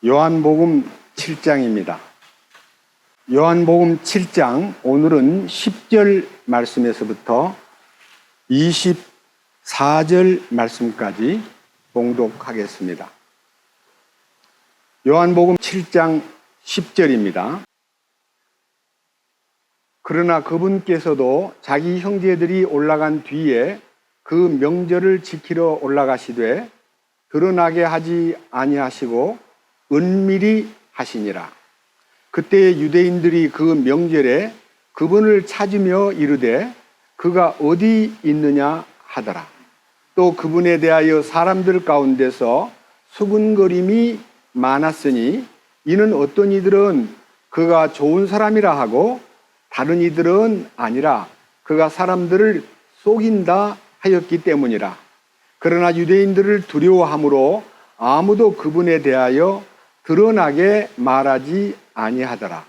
요한복음 7장입니다. 요한복음 7장, 오늘은 10절 말씀에서부터 24절 말씀까지 봉독하겠습니다. 요한복음 7장 10절입니다. 그러나 그분께서도 자기 형제들이 올라간 뒤에 그 명절을 지키러 올라가시되 드러나게 하지 아니하시고 은밀히 하시니라. 그때 유대인들이 그 명절에 그분을 찾으며 이르되 그가 어디 있느냐 하더라. 또 그분에 대하여 사람들 가운데서 수군거림이 많았으니 이는 어떤 이들은 그가 좋은 사람이라 하고 다른 이들은 아니라 그가 사람들을 속인다 하였기 때문이라. 그러나 유대인들을 두려워함으로 아무도 그분에 대하여 드러나게 말하지 아니하더라.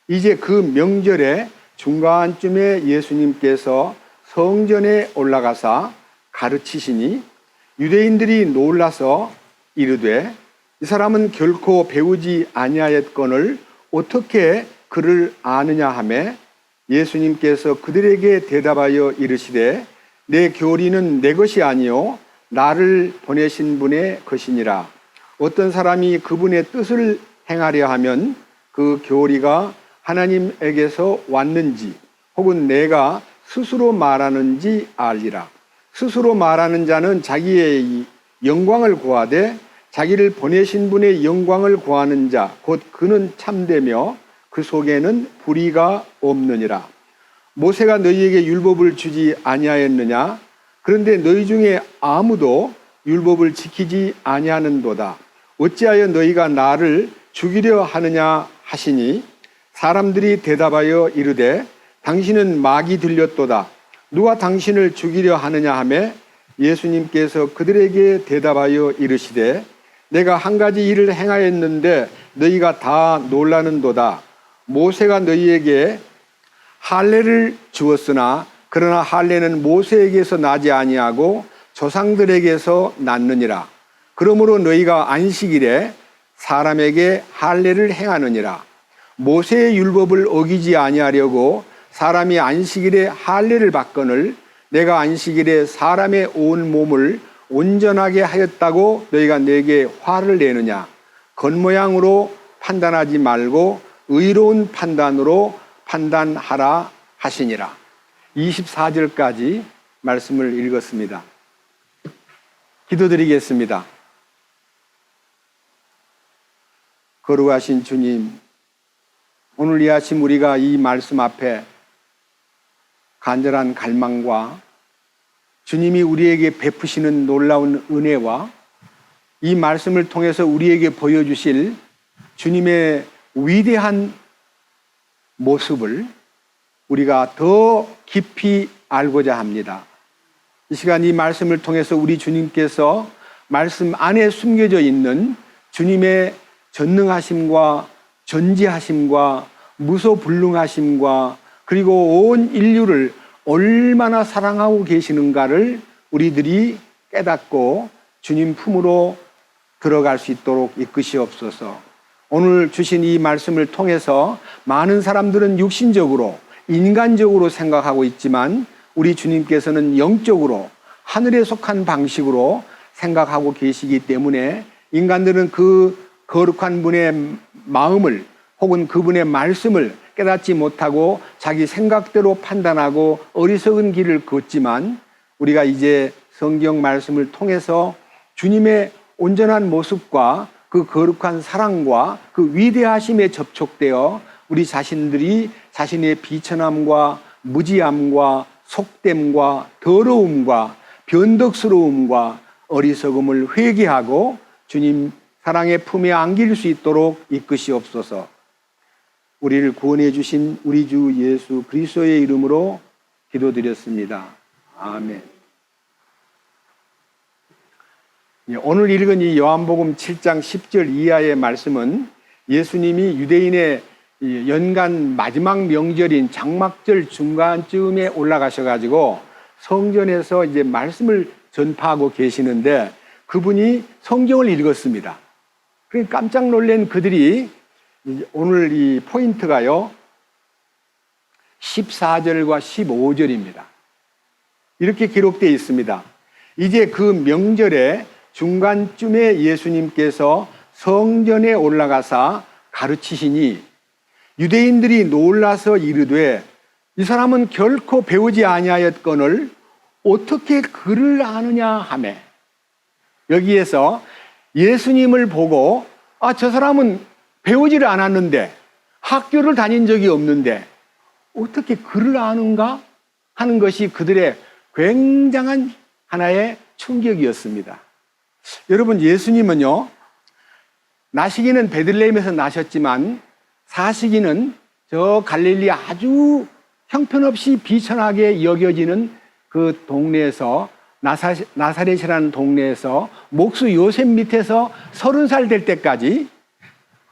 이제 그 명절의 중간쯤에 예수님께서 성전에 올라가사 가르치시니 유대인들이 놀라서 이르되 이 사람은 결코 배우지 아니하였거늘 어떻게 그를 아느냐 하매 예수님께서 그들에게 대답하여 이르시되 내 교리는 내 것이 아니요 나를 보내신 분의 것이니라. 어떤 사람이 그분의 뜻을 행하려 하면 그 교리가 하나님에게서 왔는지 혹은 내가 스스로 말하는지 알리라. 스스로 말하는 자는 자기의 영광을 구하되 자기를 보내신 분의 영광을 구하는 자 곧 그는 참되며 그 속에는 불의가 없느니라. 모세가 너희에게 율법을 주지 아니하였느냐? 그런데 너희 중에 아무도 율법을 지키지 아니하는도다. 어찌하여 너희가 나를 죽이려 하느냐 하시니 사람들이 대답하여 이르되 당신은 마귀 들렸도다. 누가 당신을 죽이려 하느냐 하매 예수님께서 그들에게 대답하여 이르시되 내가 한 가지 일을 행하였는데 너희가 다 놀라는도다. 모세가 너희에게 할례를 주었으나 그러나 할례는 모세에게서 나지 아니하고 조상들에게서 났느니라. 그러므로 너희가 안식일에 사람에게 할례를 행하느니라. 모세의 율법을 어기지 아니하려고 사람이 안식일에 할례를 받거늘 내가 안식일에 사람의 온 몸을 온전하게 하였다고 너희가 내게 화를 내느냐. 겉모양으로 판단하지 말고 의로운 판단으로 판단하라 하시니라. 24절까지 말씀을 읽었습니다. 기도드리겠습니다. 거룩하신 주님, 오늘 이 아침 우리가 이 말씀 앞에 간절한 갈망과 주님이 우리에게 베푸시는 놀라운 은혜와 이 말씀을 통해서 우리에게 보여주실 주님의 위대한 모습을 우리가 더 깊이 알고자 합니다. 이 시간 이 말씀을 통해서 우리 주님께서 말씀 안에 숨겨져 있는 주님의 전능하심과 전지하심과 무소불능하심과 그리고 온 인류를 얼마나 사랑하고 계시는가를 우리들이 깨닫고 주님 품으로 들어갈 수 있도록 이끄시옵소서. 오늘 주신 이 말씀을 통해서 많은 사람들은 육신적으로 인간적으로 생각하고 있지만 우리 주님께서는 영적으로 하늘에 속한 방식으로 생각하고 계시기 때문에 인간들은 그 거룩한 분의 마음을 혹은 그분의 말씀을 깨닫지 못하고 자기 생각대로 판단하고 어리석은 길을 걷지만 우리가 이제 성경 말씀을 통해서 주님의 온전한 모습과 그 거룩한 사랑과 그 위대하심에 접촉되어 우리 자신들이 자신의 비천함과 무지함과 속됨과 더러움과 변덕스러움과 어리석음을 회개하고 주님 사랑의 품에 안길 수 있도록 이끄시옵소서. 우리를 구원해 주신 우리 주 예수 그리스도의 이름으로 기도드렸습니다. 아멘. 오늘 읽은 이 요한복음 7장 10절 이하의 말씀은 예수님이 유대인의 연간 마지막 명절인 장막절 중간쯤에 올라가셔가지고 성전에서 이제 말씀을 전파하고 계시는데 그분이 성경을 읽었습니다. 그러니까 깜짝 놀란 그들이 오늘 이 포인트가요, 14절과 15절입니다. 이렇게 기록되어 있습니다. 이제 그 명절에 중간쯤에 예수님께서 성전에 올라가사 가르치시니 유대인들이 놀라서 이르되 이 사람은 결코 배우지 아니하였거늘 어떻게 글을 아느냐 하매, 여기에서 예수님을 보고 저 사람은 배우지를 않았는데, 학교를 다닌 적이 없는데 어떻게 글을 아는가 하는 것이 그들의 굉장한 하나의 충격이었습니다. 여러분, 예수님은요, 나시기는 베들레헴에서 나셨지만 사시기는 저 갈릴리 아주 형편없이 비천하게 여겨지는 그 동네에서, 나사렛이라는 동네에서 목수 요셉 밑에서 30살 될 때까지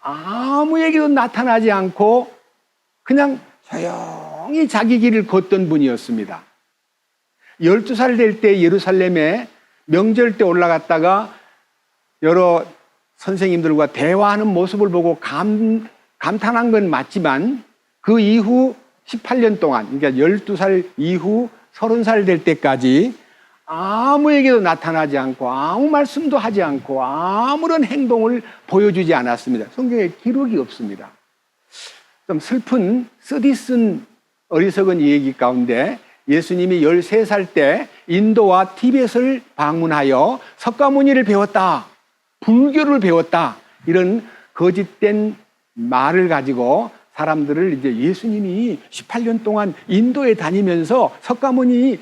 아무에게도 나타나지 않고 그냥 조용히 자기 길을 걷던 분이었습니다. 12살 될 때 예루살렘에 명절 때 올라갔다가 여러 선생님들과 대화하는 모습을 보고 감탄한 건 맞지만 그 이후 18년 동안, 그러니까 12살 이후 30살 될 때까지 아무에게도 나타나지 않고 아무 말씀도 하지 않고 아무런 행동을 보여주지 않았습니다. 성경에 기록이 없습니다. 좀 슬픈 쓰디쓴 어리석은 얘기 가운데 예수님이 13살 때 인도와 티벳을 방문하여 석가모니를 배웠다, 불교를 배웠다, 이런 거짓된 말을 가지고 사람들을 이제 예수님이 18년 동안 인도에 다니면서 석가모니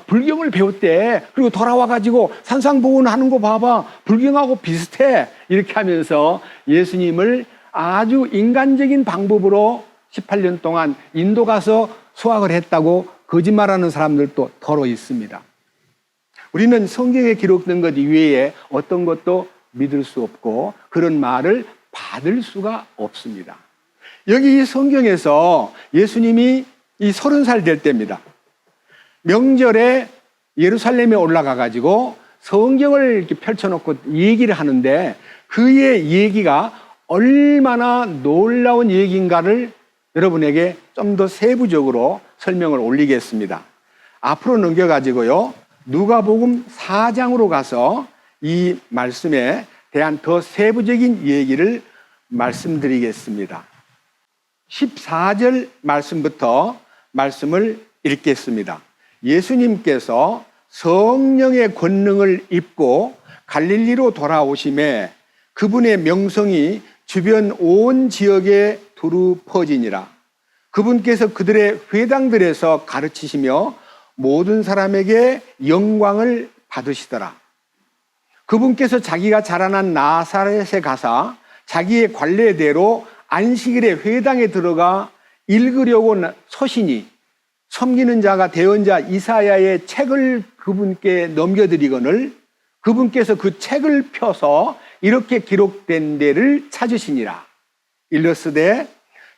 불경을 배웠대. 그리고 돌아와가지고 산상보훈하는 거 봐봐. 불경하고 비슷해. 이렇게 하면서 예수님을 아주 인간적인 방법으로 18년 동안 인도 가서 수학을 했다고 거짓말하는 사람들도 더러 있습니다. 우리는 성경에 기록된 것 이외에 어떤 것도 믿을 수 없고 그런 말을 받을 수가 없습니다. 여기 이 성경에서 예수님이 이 30살 될 때입니다. 명절에 예루살렘에 올라가 가지고 성경을 이렇게 펼쳐놓고 얘기를 하는데 그의 얘기가 얼마나 놀라운 얘기인가를 여러분에게 좀 더 세부적으로 설명을 올리겠습니다. 앞으로 넘겨가지고요, 누가복음 4장으로 가서 이 말씀에 대한 더 세부적인 얘기를 말씀드리겠습니다. 14절 말씀부터 말씀을 읽겠습니다. 예수님께서 성령의 권능을 입고 갈릴리로 돌아오심에 그분의 명성이 주변 온 지역에 두루 퍼지니라. 그분께서 그들의 회당들에서 가르치시며 모든 사람에게 영광을 받으시더라. 그분께서 자기가 자라난 나사렛에 가사 자기의 관례대로 안식일에 회당에 들어가 읽으려고 서시니 섬기는 자가 대언자 이사야의 책을 그분께 넘겨드리거늘 그분께서 그 책을 펴서 이렇게 기록된 데를 찾으시니라. 일러스되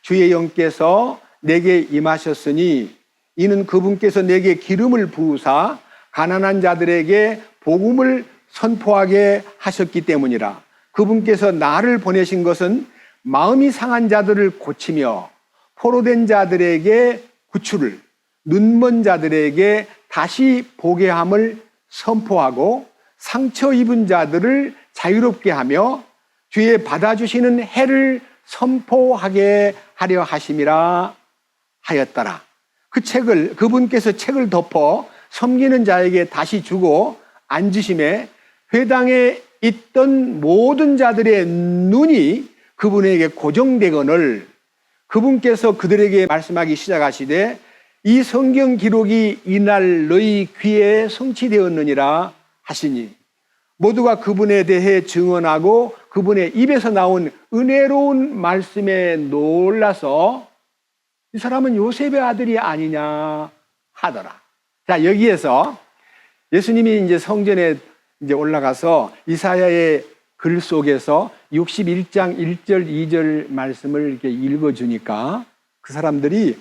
주의 영께서 내게 임하셨으니 이는 그분께서 내게 기름을 부으사 가난한 자들에게 복음을 선포하게 하셨기 때문이라. 그분께서 나를 보내신 것은 마음이 상한 자들을 고치며 포로된 자들에게 구출을, 눈먼 자들에게 다시 보게 함을 선포하고 상처 입은 자들을 자유롭게 하며 주의 받아주시는 해를 선포하게 하려 하심이라 하였더라. 그 책을, 그분께서 책을 덮어 섬기는 자에게 다시 주고 앉으심에 회당에 있던 모든 자들의 눈이 그분에게 고정되거늘 그분께서 그들에게 말씀하기 시작하시되 이 성경 기록이 이날 너희 귀에 성취되었느니라 하시니 모두가 그분에 대해 증언하고 그분의 입에서 나온 은혜로운 말씀에 놀라서 이 사람은 요셉의 아들이 아니냐 하더라. 자, 여기에서 예수님이 이제 성전에 이제 올라가서 이사야의 글 속에서 61장 1절 2절 말씀을 이렇게 읽어주니까 그 사람들이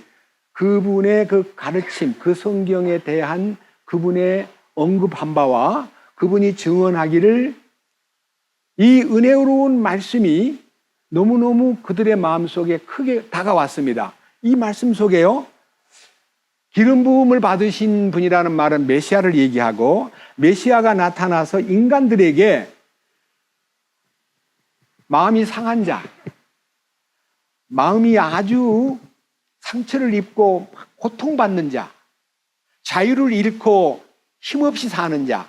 그분의 그 가르침, 그 성경에 대한 그분의 언급한 바와 그분이 증언하기를 이 은혜로운 말씀이 너무너무 그들의 마음속에 크게 다가왔습니다. 이 말씀 속에요, 기름 부음을 받으신 분이라는 말은 메시아를 얘기하고, 메시아가 나타나서 인간들에게 마음이 상한 자, 마음이 아주 상처를 입고 고통받는 자, 자유를 잃고 힘없이 사는 자,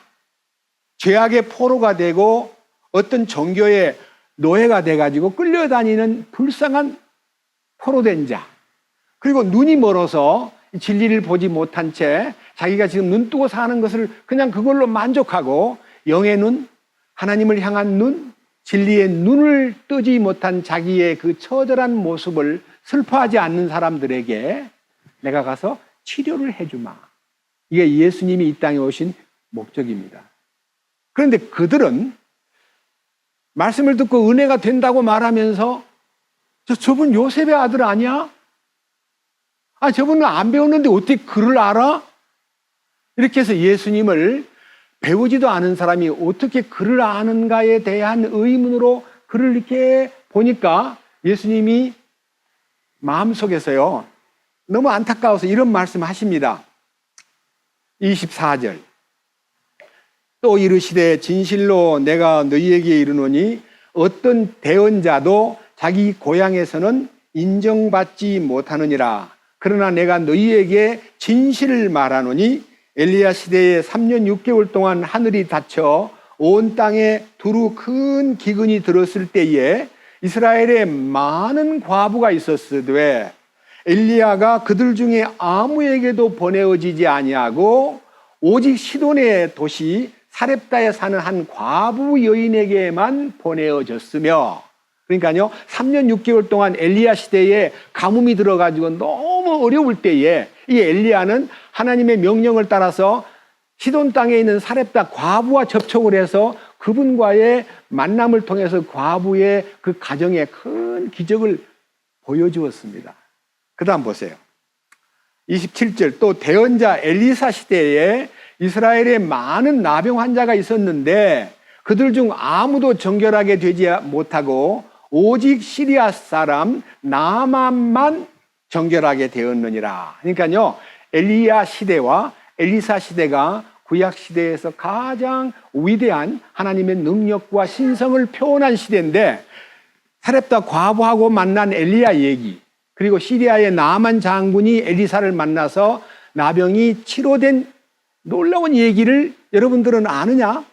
죄악의 포로가 되고 어떤 종교의 노예가 돼가지고 끌려다니는 불쌍한 포로된 자, 그리고 눈이 멀어서 진리를 보지 못한 채 자기가 지금 눈 뜨고 사는 것을 그냥 그걸로 만족하고, 영의 눈, 하나님을 향한 눈, 진리의 눈을 뜨지 못한 자기의 그 처절한 모습을 슬퍼하지 않는 사람들에게 내가 가서 치료를 해주마. 이게 예수님이 이 땅에 오신 목적입니다. 그런데 그들은 말씀을 듣고 은혜가 된다고 말하면서 저분 요셉의 아들 아니야? 저분은 안 배웠는데 어떻게 글을 알아? 이렇게 해서 예수님을 배우지도 않은 사람이 어떻게 글을 아는가에 대한 의문으로 글을 이렇게 보니까 예수님이 마음속에서요, 너무 안타까워서 이런 말씀 하십니다. 24절. 또 이르시되 진실로 내가 너희에게 이르노니 어떤 대언자도 자기 고향에서는 인정받지 못하느니라. 그러나 내가 너희에게 진실을 말하노니 엘리야 시대에 3년 6개월 동안 하늘이 닫혀 온 땅에 두루 큰 기근이 들었을 때에 이스라엘에 많은 과부가 있었으되 엘리야가 그들 중에 아무에게도 보내어지지 아니하고 오직 시돈의 도시 사렙다에 사는 한 과부 여인에게만 보내어졌으며, 그러니까요, 3년 6개월 동안 엘리야 시대에 가뭄이 들어가지고 너무 어려울 때에 이 엘리야는 하나님의 명령을 따라서 시돈 땅에 있는 사렙다 과부와 접촉을 해서 그분과의 만남을 통해서 과부의 그 가정에 큰 기적을 보여주었습니다. 그 다음 보세요. 27절. 또 대언자 엘리사 시대에 이스라엘에 많은 나병 환자가 있었는데 그들 중 아무도 정결하게 되지 못하고 오직 시리아 사람 나만만 정결하게 되었느니라. 그러니까요, 엘리야 시대와 엘리사 시대가 구약 시대에서 가장 위대한 하나님의 능력과 신성을 표현한 시대인데, 사렙다 과부하고 만난 엘리야 얘기, 그리고 시리아의 나만 장군이 엘리사를 만나서 나병이 치료된 놀라운 얘기를 여러분들은 아느냐?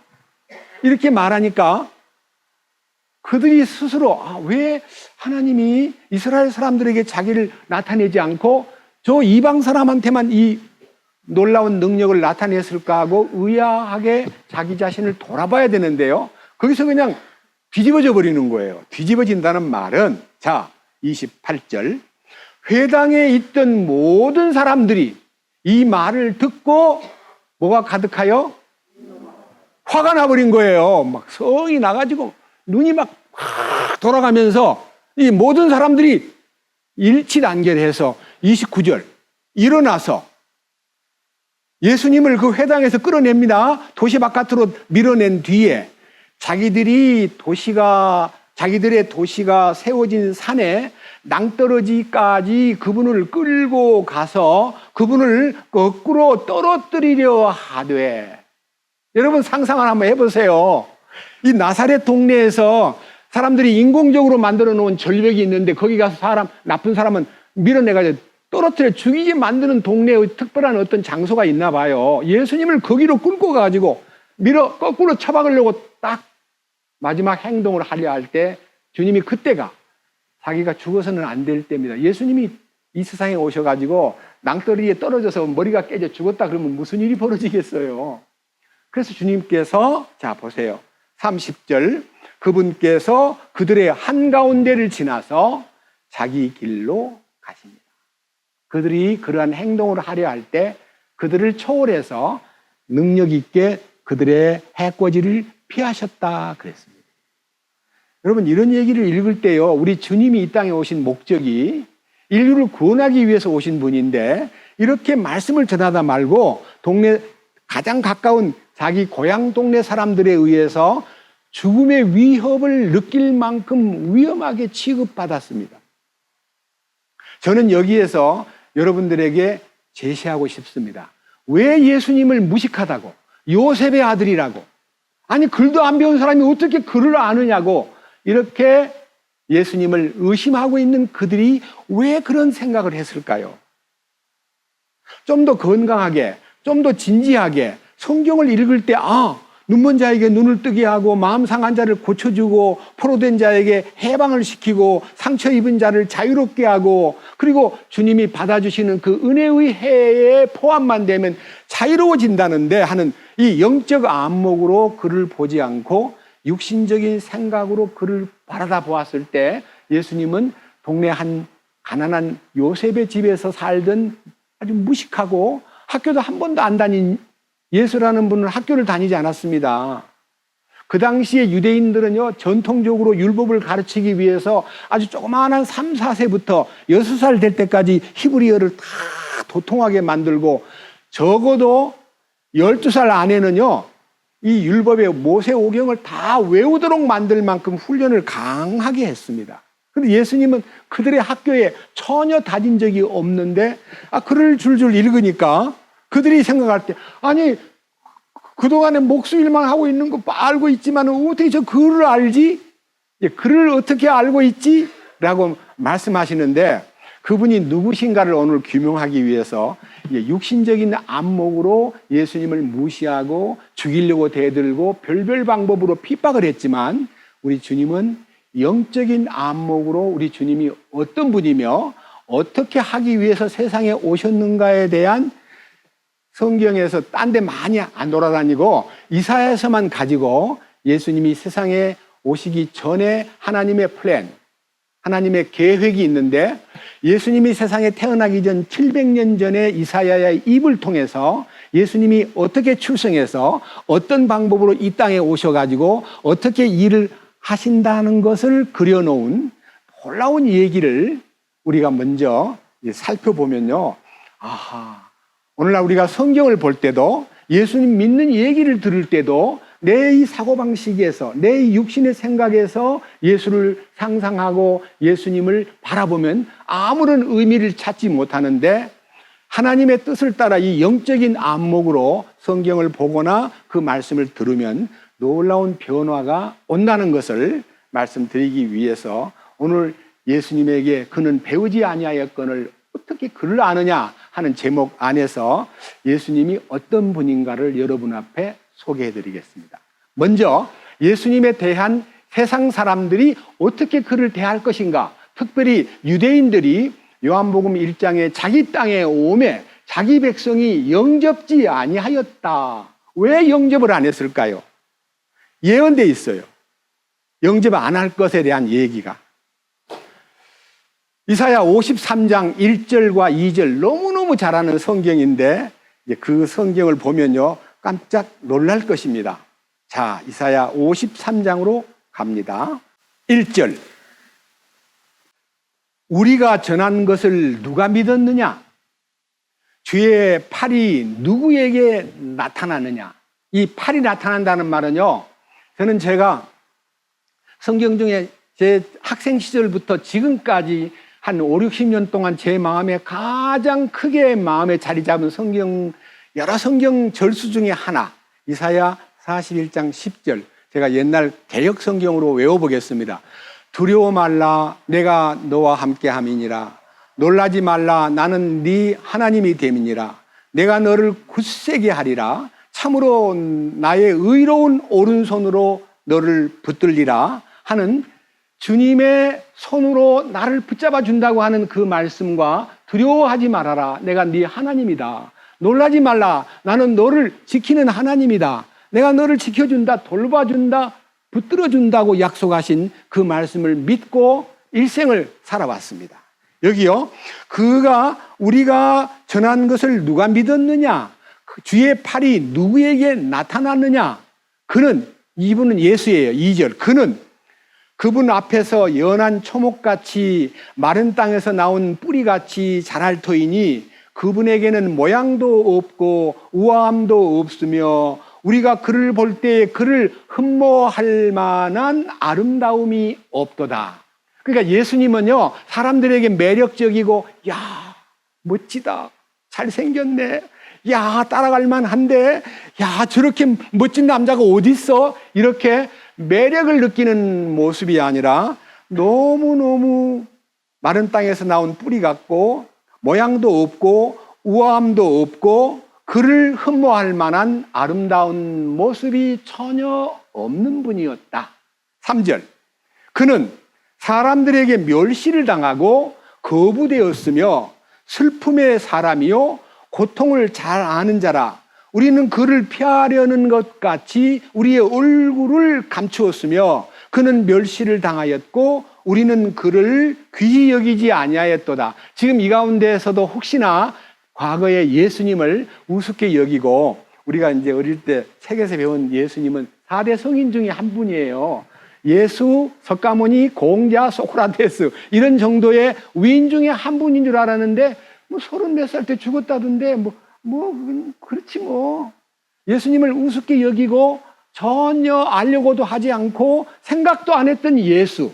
이렇게 말하니까 그들이 스스로 왜 하나님이 이스라엘 사람들에게 자기를 나타내지 않고 저 이방 사람한테만 이 놀라운 능력을 나타냈을까 하고 의아하게 자기 자신을 돌아봐야 되는데요, 거기서 그냥 뒤집어져 버리는 거예요. 뒤집어진다는 말은, 자, 28절. 회당에 있던 모든 사람들이 이 말을 듣고 뭐가 가득하여? 화가 나버린 거예요. 막 성이 나가지고 눈이 막 돌아가면서 이 모든 사람들이 일치단결해서 29절 일어나서 예수님을 그 회당에서 끌어냅니다. 도시 바깥으로 밀어낸 뒤에 자기들의 도시가 세워진 산에 낭떠러지까지 그분을 끌고 가서 그분을 거꾸로 떨어뜨리려 하되, 여러분 상상을 한번 해보세요. 이 나사렛 동네에서 사람들이 인공적으로 만들어 놓은 절벽이 있는데 거기 가서 나쁜 사람은 밀어내가지고 떨어뜨려 죽이게 만드는 동네의 특별한 어떤 장소가 있나 봐요. 예수님을 거기로 끌고 가가지고 거꾸로 쳐박으려고 딱 마지막 행동을 하려 할 때 주님이 그때가 자기가 죽어서는 안 될 때입니다. 예수님이 이 세상에 오셔가지고 낭떠러지에 떨어져서 머리가 깨져 죽었다 그러면 무슨 일이 벌어지겠어요? 그래서 주님께서, 자 보세요, 30절. 그분께서 그들의 한가운데를 지나서 자기 길로 가십니다. 그들이 그러한 행동을 하려 할 때 그들을 초월해서 능력 있게 그들의 해코지를 피하셨다 그랬습니다. 여러분, 이런 얘기를 읽을 때요, 우리 주님이 이 땅에 오신 목적이 인류를 구원하기 위해서 오신 분인데 이렇게 말씀을 전하다 말고 가장 가까운 자기 고향 동네 사람들에 의해서 죽음의 위협을 느낄 만큼 위험하게 취급받았습니다. 저는 여기에서 여러분들에게 제시하고 싶습니다. 왜 예수님을 무식하다고, 요셉의 아들이라고, 아니 글도 안 배운 사람이 어떻게 글을 아느냐고 이렇게 예수님을 의심하고 있는 그들이 왜 그런 생각을 했을까요? 좀 더 건강하게, 좀 더 진지하게 성경을 읽을 때 눈먼 자에게 눈을 뜨게 하고 마음 상한 자를 고쳐주고 포로된 자에게 해방을 시키고 상처 입은 자를 자유롭게 하고 그리고 주님이 받아주시는 그 은혜의 해에 포함만 되면 자유로워진다는데 하는 이 영적 안목으로 그를 보지 않고 육신적인 생각으로 그를 바라다 보았을 때 예수님은 동네 한 가난한 요셉의 집에서 살던 아주 무식하고 학교도 한 번도 안 다닌 예수라는 분은 학교를 다니지 않았습니다. 그 당시에 유대인들은요, 전통적으로 율법을 가르치기 위해서 아주 조그마한 3, 4세부터 6살 될 때까지 히브리어를 다 도통하게 만들고 적어도 12살 안에는요, 이 율법의 모세오경을 다 외우도록 만들 만큼 훈련을 강하게 했습니다. 근데 예수님은 그들의 학교에 전혀 다닌 적이 없는데, 글을 줄줄 읽으니까 그들이 생각할 때, 아니, 그동안에 목수일만 하고 있는 거 알고 있지만 어떻게 저 글을 알지? 글을 어떻게 알고 있지? 라고 말씀하시는데 그분이 누구신가를 오늘 규명하기 위해서 육신적인 안목으로 예수님을 무시하고 죽이려고 대들고 별별 방법으로 핍박을 했지만 우리 주님은 영적인 안목으로 우리 주님이 어떤 분이며 어떻게 하기 위해서 세상에 오셨는가에 대한 성경에서 딴 데 많이 안 돌아다니고 이사야서만 가지고 예수님이 세상에 오시기 전에 하나님의 플랜, 하나님의 계획이 있는데 예수님이 세상에 태어나기 전 700년 전에 이사야의 입을 통해서 예수님이 어떻게 출생해서 어떤 방법으로 이 땅에 오셔가지고 어떻게 일을 하신다는 것을 그려놓은 놀라운 얘기를 우리가 먼저 살펴보면요. 오늘날 우리가 성경을 볼 때도 예수님 믿는 얘기를 들을 때도 내 이 사고방식에서 내 이 육신의 생각에서 예수를 상상하고 예수님을 바라보면 아무런 의미를 찾지 못하는데 하나님의 뜻을 따라 이 영적인 안목으로 성경을 보거나 그 말씀을 들으면 놀라운 변화가 온다는 것을 말씀드리기 위해서 오늘 예수님에게 그는 배우지 아니하였거늘 어떻게 그를 아느냐 하는 제목 안에서 예수님이 어떤 분인가를 여러분 앞에 소개해 드리겠습니다. 먼저 예수님에 대한 세상 사람들이 어떻게 그를 대할 것인가, 특별히 유대인들이 요한복음 1장에 자기 땅에 오매 자기 백성이 영접지 아니하였다. 왜 영접을 안 했을까요? 예언되어 있어요. 영접 안 할 것에 대한 얘기가. 이사야 53장 1절과 2절 너무너무 잘 아는 성경인데 그 성경을 보면요 깜짝 놀랄 것입니다. 자, 이사야 53장으로 갑니다. 1절 우리가 전한 것을 누가 믿었느냐? 주의 팔이 누구에게 나타나느냐? 이 팔이 나타난다는 말은요, 저는 제가 성경 중에 제 학생 시절부터 지금까지 한 5, 60년 동안 제 마음에 가장 크게 마음에 자리 잡은 성경, 여러 성경 절수 중에 하나, 이사야 41장 10절. 제가 옛날 개역 성경으로 외워보겠습니다. 두려워 말라, 내가 너와 함께 함이니라. 놀라지 말라, 나는 네 하나님이 됨이니라. 내가 너를 굳세게 하리라. 참으로 나의 의로운 오른손으로 너를 붙들리라 하는 주님의 손으로 나를 붙잡아 준다고 하는 그 말씀과 두려워하지 말아라. 내가 네 하나님이다. 놀라지 말라. 나는 너를 지키는 하나님이다. 내가 너를 지켜준다, 돌봐준다, 붙들어준다고 약속하신 그 말씀을 믿고 일생을 살아왔습니다. 여기요, 우리가 전한 것을 누가 믿었느냐? 주의 팔이 누구에게 나타났느냐? 이분은 예수예요. 2절. 그분 앞에서 연한 초목같이 마른 땅에서 나온 뿌리같이 자랄 터이니 그분에게는 모양도 없고 우아함도 없으며 우리가 그를 볼 때에 그를 흠모할 만한 아름다움이 없도다. 그러니까 예수님은요, 사람들에게 매력적이고, 야, 멋지다. 잘생겼네. 야, 따라갈 만한데. 야, 저렇게 멋진 남자가 어디 있어? 이렇게 매력을 느끼는 모습이 아니라 너무너무 마른 땅에서 나온 뿌리 같고 모양도 없고 우아함도 없고 그를 흠모할 만한 아름다운 모습이 전혀 없는 분이었다. 3절. 그는 사람들에게 멸시를 당하고 거부되었으며 슬픔의 사람이요 고통을 잘 아는 자라. 우리는 그를 피하려는 것 같이 우리의 얼굴을 감추었으며 그는 멸시를 당하였고 우리는 그를 귀히 여기지 아니하였도다. 지금 이 가운데에서도 혹시나 과거에 예수님을 우습게 여기고, 우리가 이제 어릴 때 책에서 배운 예수님은 4대 성인 중에 한 분이에요. 예수, 석가모니, 공자, 소크라테스 이런 정도의 위인 중에 한 분인 줄 알았는데 뭐 30몇 살 때 죽었다던데 그렇지 뭐. 예수님을 우습게 여기고 전혀 알려고도 하지 않고 생각도 안 했던 예수.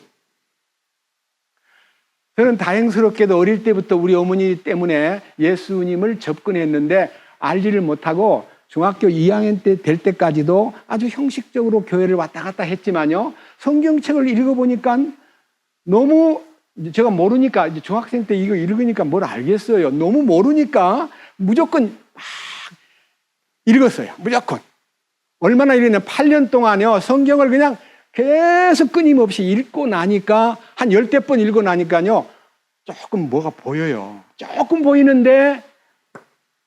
저는 다행스럽게도 어릴 때부터 우리 어머니 때문에 예수님을 접근했는데 알지를 못하고 중학교 2학년 때 될 때까지도 아주 형식적으로 교회를 왔다 갔다 했지만요, 성경책을 읽어보니까 너무 제가 모르니까, 이제 중학생 때 이거 읽으니까 뭘 알겠어요. 너무 모르니까 무조건 막 읽었어요. 무조건. 얼마나 읽었냐면 8년 동안요, 성경을 그냥 계속 끊임없이 읽고 나니까, 한 10대 번 읽고 나니까요, 조금 뭐가 보여요. 조금 보이는데,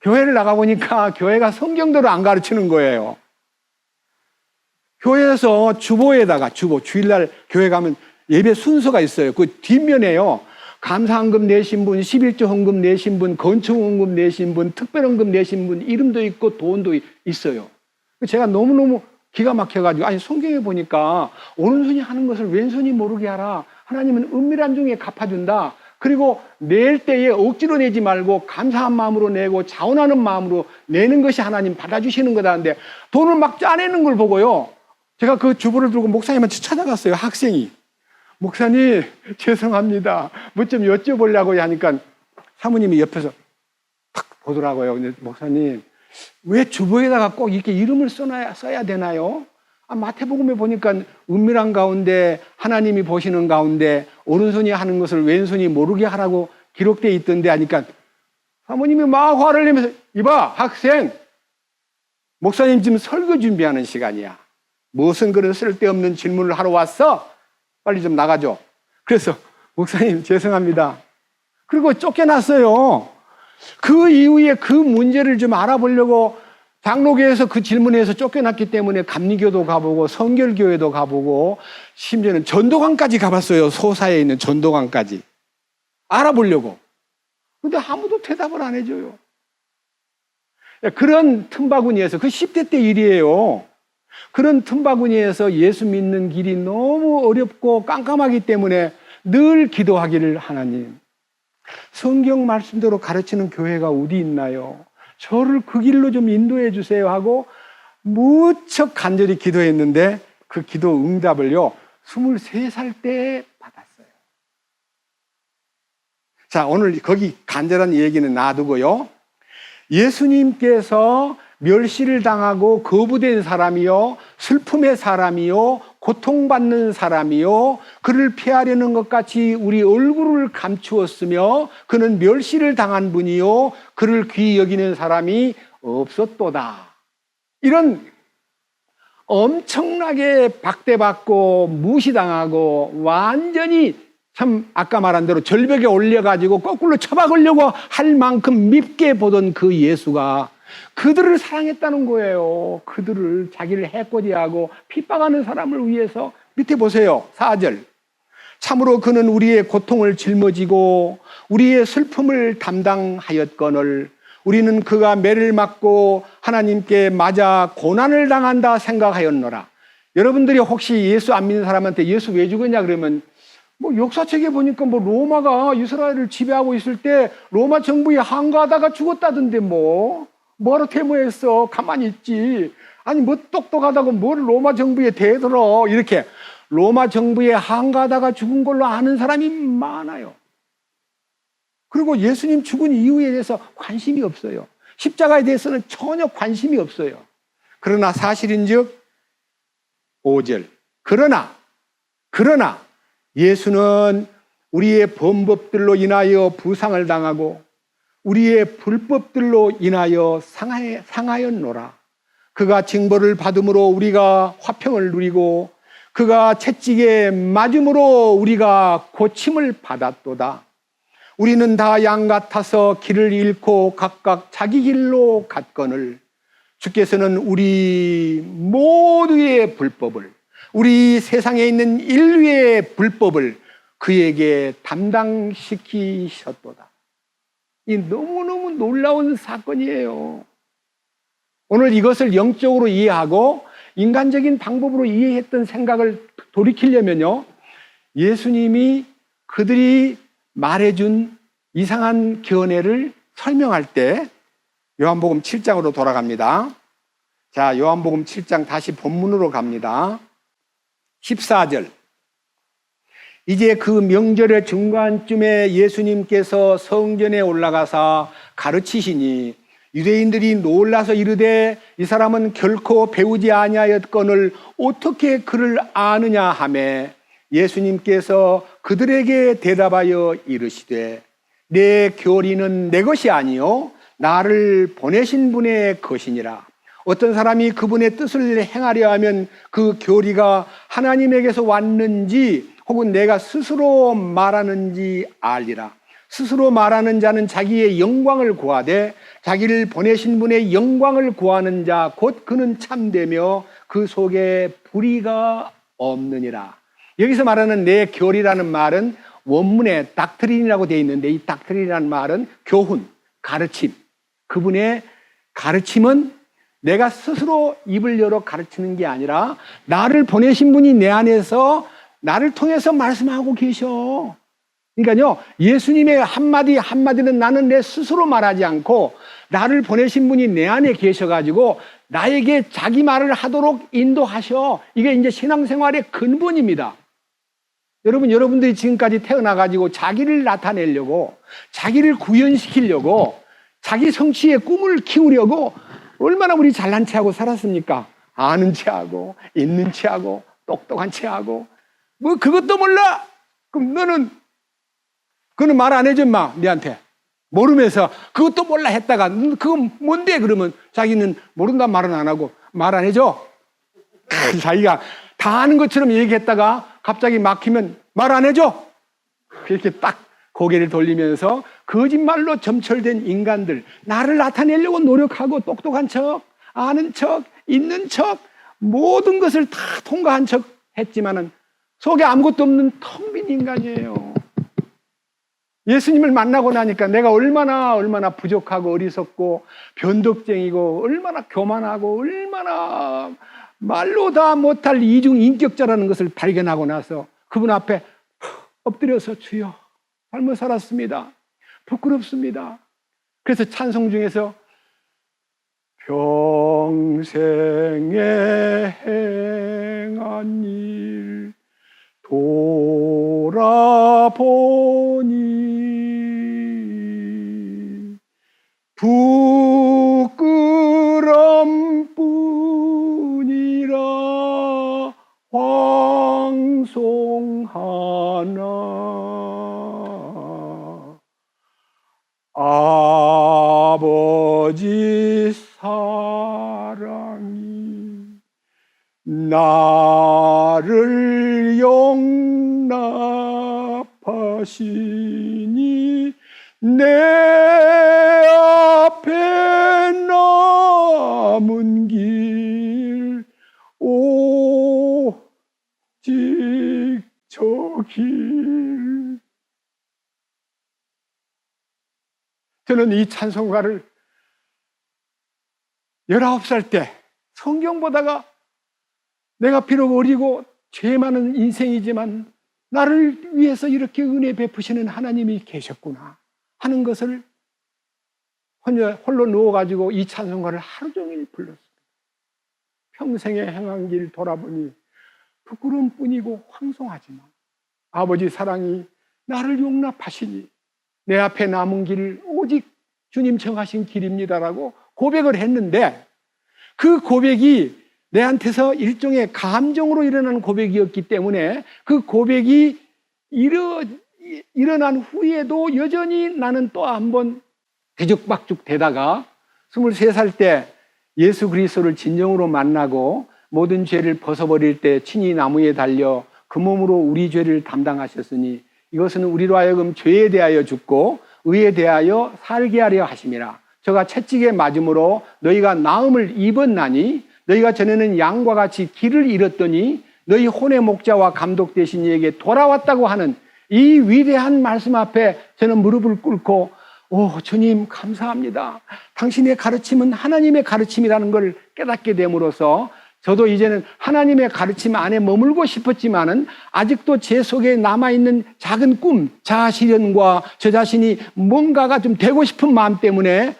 교회를 나가보니까 교회가 성경대로 안 가르치는 거예요. 교회에서 주보에다가, 주일날 교회 가면 예배 순서가 있어요. 그 뒷면에요, 감사헌금 내신 분, 11조 헌금 내신 분, 건축헌금 내신 분, 특별헌금 내신 분 이름도 있고 돈도 있어요. 제가 너무너무 기가 막혀가지고, 아니 성경에 보니까 오른손이 하는 것을 왼손이 모르게 하라. 하나님은 은밀한 중에 갚아준다. 그리고 낼 때에 억지로 내지 말고 감사한 마음으로 내고 자원하는 마음으로 내는 것이 하나님 받아주시는 거다는데 돈을 막 짜내는 걸 보고요, 제가 그 주보를 들고 목사님한테 찾아갔어요. 학생이. 목사님 죄송합니다. 뭐 좀 여쭤보려고 하니까 사모님이 옆에서 탁 보더라고요. 근데 목사님 왜 주보에다가 꼭 이렇게 이름을 써야 되나요? 마태복음에 보니까 은밀한 가운데 하나님이 보시는 가운데 오른손이 하는 것을 왼손이 모르게 하라고 기록되어 있던데 하니까 사모님이 막 화를 내면서, 이봐 학생, 목사님 지금 설교 준비하는 시간이야. 무슨 그런 쓸데없는 질문을 하러 왔어? 빨리 좀 나가줘. 그래서 목사님 죄송합니다. 그리고 쫓겨났어요. 그 이후에 그 문제를 좀 알아보려고 장로교에서 그 질문에서 쫓겨났기 때문에 감리교도 가보고 성결교회도 가보고 심지어는 전도관까지 가봤어요. 소사에 있는 전도관까지 알아보려고. 근데 아무도 대답을 안 해줘요. 그런 틈바구니에서, 그 10대 때 일이에요. 그런 틈바구니에서 예수 믿는 길이 너무 어렵고 깜깜하기 때문에 늘 기도하기를, 하나님 성경 말씀대로 가르치는 교회가 어디 있나요? 저를 그 길로 좀 인도해 주세요 하고 무척 간절히 기도했는데 그 기도 응답을요 23살 때 받았어요. 자, 오늘 거기 간절한 얘기는 놔두고요, 예수님께서 멸시를 당하고 거부된 사람이요, 슬픔의 사람이요, 고통받는 사람이요, 그를 피하려는 것 같이 우리 얼굴을 감추었으며 그는 멸시를 당한 분이요, 그를 귀히 여기는 사람이 없었도다. 이런 엄청나게 박대받고 무시당하고 완전히 참 아까 말한 대로 절벽에 올려가지고 거꾸로 쳐박으려고 할 만큼 밉게 보던 그 예수가 그들을 사랑했다는 거예요. 그들을, 자기를 해코지하고 핍박하는 사람을 위해서. 밑에 보세요. 4절. 참으로 그는 우리의 고통을 짊어지고 우리의 슬픔을 담당하였거늘 우리는 그가 매를 맞고 하나님께 맞아 고난을 당한다 생각하였노라. 여러분들이 혹시 예수 안 믿는 사람한테 예수 왜 죽었냐 그러면 뭐 역사책에 보니까 뭐 로마가 이스라엘을 지배하고 있을 때 로마 정부에 항거하다가 죽었다던데 뭐하러 퇴모했어? 가만히 있지. 아니 뭐 똑똑하다고 뭘 로마 정부에 대들어. 이렇게 로마 정부에 항가하다가 죽은 걸로 아는 사람이 많아요. 그리고 예수님 죽은 이유에 대해서 관심이 없어요. 십자가에 대해서는 전혀 관심이 없어요. 그러나 사실인즉 5절 그러나 예수는 우리의 범법들로 인하여 부상을 당하고 우리의 불법들로 인하여 상하였노라. 그가 징벌을 받음으로 우리가 화평을 누리고 그가 채찍에 맞음으로 우리가 고침을 받았도다. 우리는 다 양 같아서 길을 잃고 각각 자기 길로 갔거늘 주께서는 우리 모두의 불법을, 우리 세상에 있는 인류의 불법을 그에게 담당시키셨도다. 이 너무너무 놀라운 사건이에요. 오늘 이것을 영적으로 이해하고 인간적인 방법으로 이해했던 생각을 돌이키려면요, 예수님이 그들이 말해준 이상한 견해를 설명할 때 요한복음 7장으로 돌아갑니다. 자, 요한복음 7장 다시 본문으로 갑니다. 14절. 이제 그 명절의 중간쯤에 예수님께서 성전에 올라가사 가르치시니 유대인들이 놀라서 이르되 이 사람은 결코 배우지 아니하였거늘 어떻게 그를 아느냐 하매 예수님께서 그들에게 대답하여 이르시되 내 교리는 내 것이 아니요 나를 보내신 분의 것이니라. 어떤 사람이 그분의 뜻을 행하려 하면 그 교리가 하나님에게서 왔는지 혹은 내가 스스로 말하는지 알리라. 스스로 말하는 자는 자기의 영광을 구하되 자기를 보내신 분의 영광을 구하는 자 곧 그는 참되며 그 속에 불의가 없느니라. 여기서 말하는 내 교리라는 말은 원문에 닥트린이라고 되어 있는데 이 닥트린이라는 말은 교훈, 가르침. 그분의 가르침은 내가 스스로 입을 열어 가르치는 게 아니라 나를 보내신 분이 내 안에서 나를 통해서 말씀하고 계셔. 그러니까요, 예수님의 한마디 한마디는 나는 내 스스로 말하지 않고 나를 보내신 분이 내 안에 계셔가지고 나에게 자기 말을 하도록 인도하셔. 이게 이제 신앙생활의 근본입니다. 여러분들이 지금까지 태어나가지고 자기를 나타내려고, 자기를 구현시키려고, 자기 성취의 꿈을 키우려고 얼마나 우리 잘난 체하고 살았습니까? 아는 체하고, 있는 체하고, 똑똑한 체하고, 뭐 그것도 몰라? 그럼 그거는 말 안 해줘, 마, 니한테. 모르면서 그것도 몰라 했다가, 그건 뭔데? 그러면 자기는 모른다는 말은 안 하고, 말 안 해줘? 자기가 다 아는 것처럼 얘기했다가 갑자기 막히면 말 안 해줘? 이렇게 딱 고개를 돌리면서 거짓말로 점철된 인간들, 나를 나타내려고 노력하고 똑똑한 척, 아는 척, 있는 척, 모든 것을 다 통과한 척 했지만은 속에 아무것도 없는 텅 빈 인간이에요. 예수님을 만나고 나니까 내가 얼마나 부족하고 어리석고 변덕쟁이고 얼마나 교만하고 얼마나 말로 다 못할 이중 인격자라는 것을 발견하고 나서 그분 앞에 엎드려서 주여 잘못 살았습니다. 부끄럽습니다. 그래서 찬송 중에서 평생에 행한 일 돌아보니 부끄럼뿐이라 황송하나 아버지 사랑이 나를 용납하시니 내 앞에 남은 길 오직 저 길. 저는 이 찬송가를 19살 때 성경 보다가 내가 비록 어리고 죄 많은 인생이지만 나를 위해서 이렇게 은혜 베푸시는 하나님이 계셨구나 하는 것을 홀로 누워가지고 이 찬송가를 하루 종일 불렀습니다. 평생에 행한 길 돌아보니 부끄러움 뿐이고 황송하지만 아버지 사랑이 나를 용납하시니 내 앞에 남은 길 오직 주님 정하신 길입니다라고 고백을 했는데, 그 고백이 내한테서 일종의 감정으로 일어난 고백이었기 때문에 그 고백이 일어난 후에도 여전히 나는 또 한번 뒤죽박죽 되다가 23살 때 예수 그리스도를 진정으로 만나고 모든 죄를 벗어버릴 때 친히 나무에 달려 그 몸으로 우리 죄를 담당하셨으니 이것은 우리로 하여금 죄에 대하여 죽고 의에 대하여 살게 하려 하심이라. 저가 채찍에 맞음으로 너희가 나음을 입었나니 너희가 전에는 양과 같이 길을 잃었더니 너희 혼의 목자와 감독 되신 이에게 돌아왔다고 하는 이 위대한 말씀 앞에 저는 무릎을 꿇고 주님 감사합니다. 당신의 가르침은 하나님의 가르침이라는 걸 깨닫게 됨으로써 저도 이제는 하나님의 가르침 안에 머물고 싶었지만은 아직도 제 속에 남아있는 작은 꿈, 자아실현과 저 자신이 뭔가가 좀 되고 싶은 마음 때문에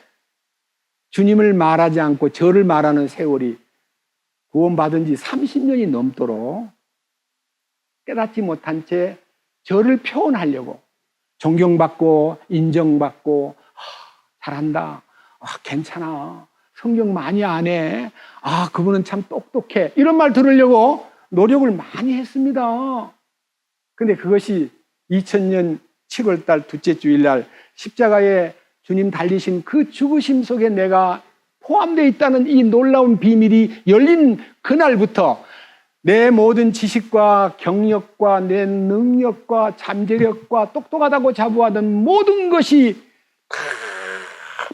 주님을 말하지 않고 저를 말하는 세월이 구원받은 지 30년이 넘도록 깨닫지 못한 채 저를 표현하려고 존경받고 인정받고 잘한다, 괜찮아, 성경 많이 안 해, 그분은 참 똑똑해, 이런 말 들으려고 노력을 많이 했습니다. 근데 그것이 2000년 7월달 둘째 주일날 십자가에 주님 달리신 그 죽으심 속에 내가 포함되어 있다는 이 놀라운 비밀이 열린 그날부터 내 모든 지식과 경력과 내 능력과 잠재력과 똑똑하다고 자부하던 모든 것이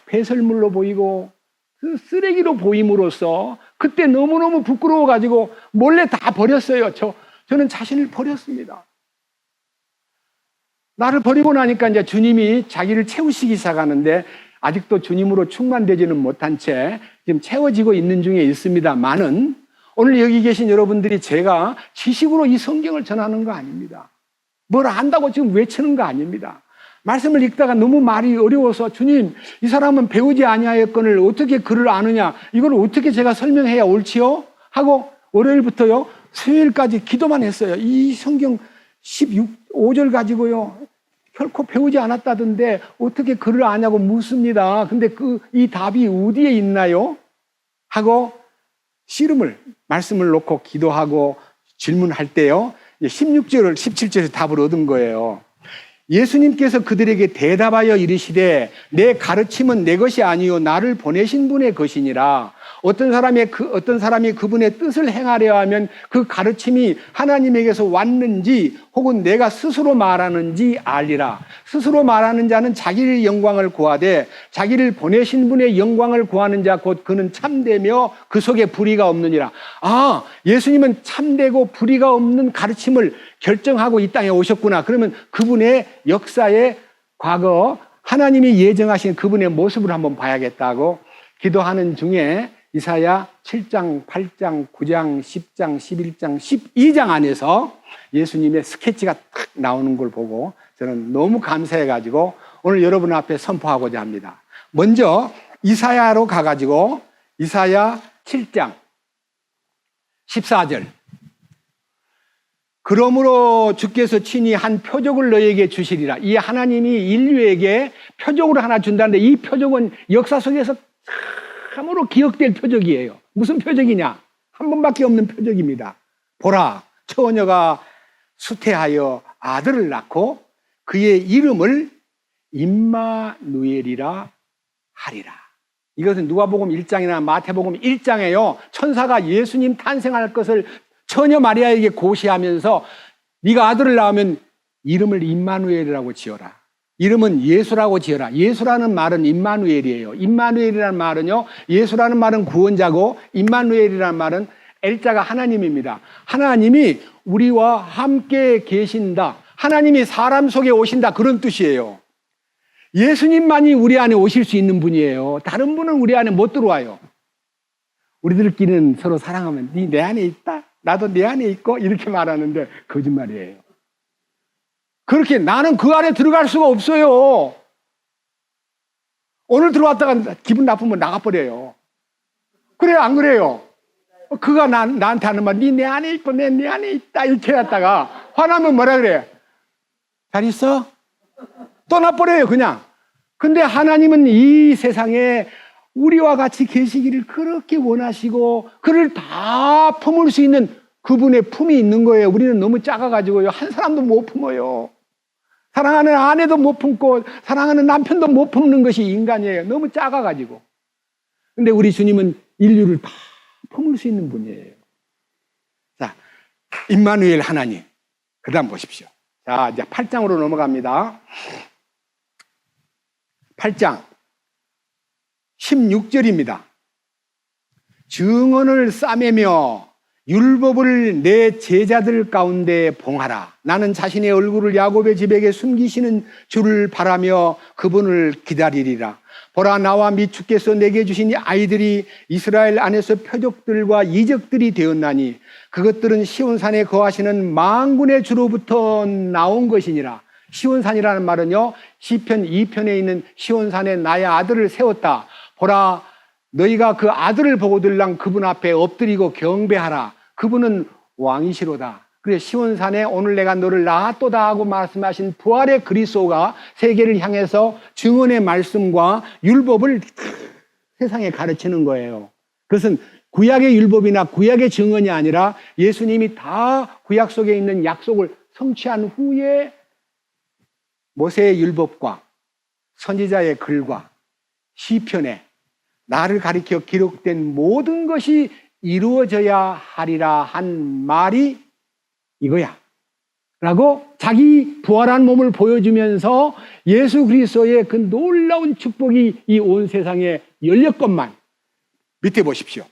배설물로 보이고 그 쓰레기로 보임으로써 그때 너무너무 부끄러워가지고 몰래 다 버렸어요. 저는 자신을 버렸습니다. 나를 버리고 나니까 이제 주님이 자기를 채우시기 시작하는데 아직도 주님으로 충만되지는 못한 채 지금 채워지고 있는 중에 있습니다만은 오늘 여기 계신 여러분들이 제가 지식으로 이 성경을 전하는 거 아닙니다. 뭘 안다고 지금 외치는 거 아닙니다. 말씀을 읽다가 너무 말이 어려워서 주님, 이 사람은 배우지 아니하였거늘 어떻게 글을 아느냐, 이걸 어떻게 제가 설명해야 옳지요? 하고 월요일부터요 수요일까지 기도만 했어요. 이 성경 5절 가지고요 결코 배우지 않았다던데 어떻게 글을 아냐고 묻습니다. 근데 이 답이 어디에 있나요? 하고 씨름을 말씀을 놓고 기도하고 질문할 때요 16절 17절에 답을 얻은 거예요. 예수님께서 그들에게 대답하여 이르시되 내 가르침은 내 것이 아니요 나를 보내신 분의 것이니라. 어떤 사람이 그분의 뜻을 행하려 하면 그 가르침이 하나님에게서 왔는지 혹은 내가 스스로 말하는지 알리라. 스스로 말하는 자는 자기의 영광을 구하되 자기를 보내신 분의 영광을 구하는 자 곧 그는 참되며 그 속에 불의가 없느니라. 예수님은 참되고 불의가 없는 가르침을 결정하고 이 땅에 오셨구나. 그러면 그분의 역사의 과거 하나님이 예정하신 그분의 모습을 한번 봐야겠다고 기도하는 중에 이사야 7장, 8장, 9장, 10장, 11장, 12장 안에서 예수님의 스케치가 딱 나오는 걸 보고 저는 너무 감사해가지고 오늘 여러분 앞에 선포하고자 합니다. 먼저 이사야로 가가지고 이사야 7장 14절 그러므로 주께서 친히 한 표적을 너에게 주시리라. 이 하나님이 인류에게 표적으로 하나 준다는데 이 표적은 역사 속에서 참으로 기억될 표적이에요. 무슨 표적이냐? 한 번밖에 없는 표적입니다. 보라, 처녀가 수태하여 아들을 낳고 그의 이름을 임마누엘이라 하리라. 이것은 누가복음 1장이나 마태복음 1장에요. 천사가 예수님 탄생할 것을 처녀 마리아에게 고시하면서 네가 아들을 낳으면 이름을 임마누엘이라고 지어라. 이름은 예수라고 지어라. 예수라는 말은 임마누엘이에요. 임마누엘이라는 말은요, 예수라는 말은 구원자고 임마누엘이라는 말은 엘자가 하나님입니다. 하나님이 우리와 함께 계신다. 하나님이 사람 속에 오신다. 그런 뜻이에요. 예수님만이 우리 안에 오실 수 있는 분이에요. 다른 분은 우리 안에 못 들어와요. 우리들끼리는 서로 사랑하면 네 내 안에 있다. 나도 내 안에 있고 이렇게 말하는데 거짓말이에요. 그렇게 나는 그 안에 들어갈 수가 없어요. 오늘 들어왔다가 기분 나쁘면 나가버려요. 그래요, 안 그래요? 그가 나한테 하는 말, 네 안에 있고 내 안에 있다 이렇게 해놨다가 화나면 뭐라 그래? 잘 있어? 떠나버려요 그냥. 근데 하나님은 이 세상에 우리와 같이 계시기를 그렇게 원하시고 그를 다 품을 수 있는 그분의 품이 있는 거예요. 우리는 너무 작아가지고요 한 사람도 못 품어요. 사랑하는 아내도 못 품고 사랑하는 남편도 못 품는 것이 인간이에요. 너무 작아가지고. 근데 우리 주님은 인류를 다 품을 수 있는 분이에요. 자, 임마누엘 하나님. 그 다음 보십시오. 자, 이제 8장으로 넘어갑니다. 8장 16절입니다. 증언을 싸매며 율법을 내 제자들 가운데 봉하라. 나는 자신의 얼굴을 야곱의 집에게 숨기시는 줄을 바라며 그분을 기다리리라. 보라, 나와 및 주께서 내게 주신 이 아이들이 이스라엘 안에서 표적들과 이적들이 되었나니 그것들은 시온산에 거하시는 만군의 주로부터 나온 것이니라. 시온산이라는 말은요, 시편 2편에 있는 시온산에 나의 아들을 세웠다. 보라, 너희가 그 아들을 보고들랑 그분 앞에 엎드리고 경배하라. 그분은 왕이시로다. 그래서 시온산에 오늘 내가 너를 낳았도다 하고 말씀하신 부활의 그리스도가 세계를 향해서 증언의 말씀과 율법을 세상에 가르치는 거예요. 그것은 구약의 율법이나 구약의 증언이 아니라 예수님이 다 구약 속에 있는 약속을 성취한 후에 모세의 율법과 선지자의 글과 시편에 나를 가리켜 기록된 모든 것이 이루어져야 하리라 한 말이 이거야 라고 자기 부활한 몸을 보여주면서 예수 그리스도의 그 놀라운 축복이 이 온 세상에 열렸건만, 밑에 보십시오.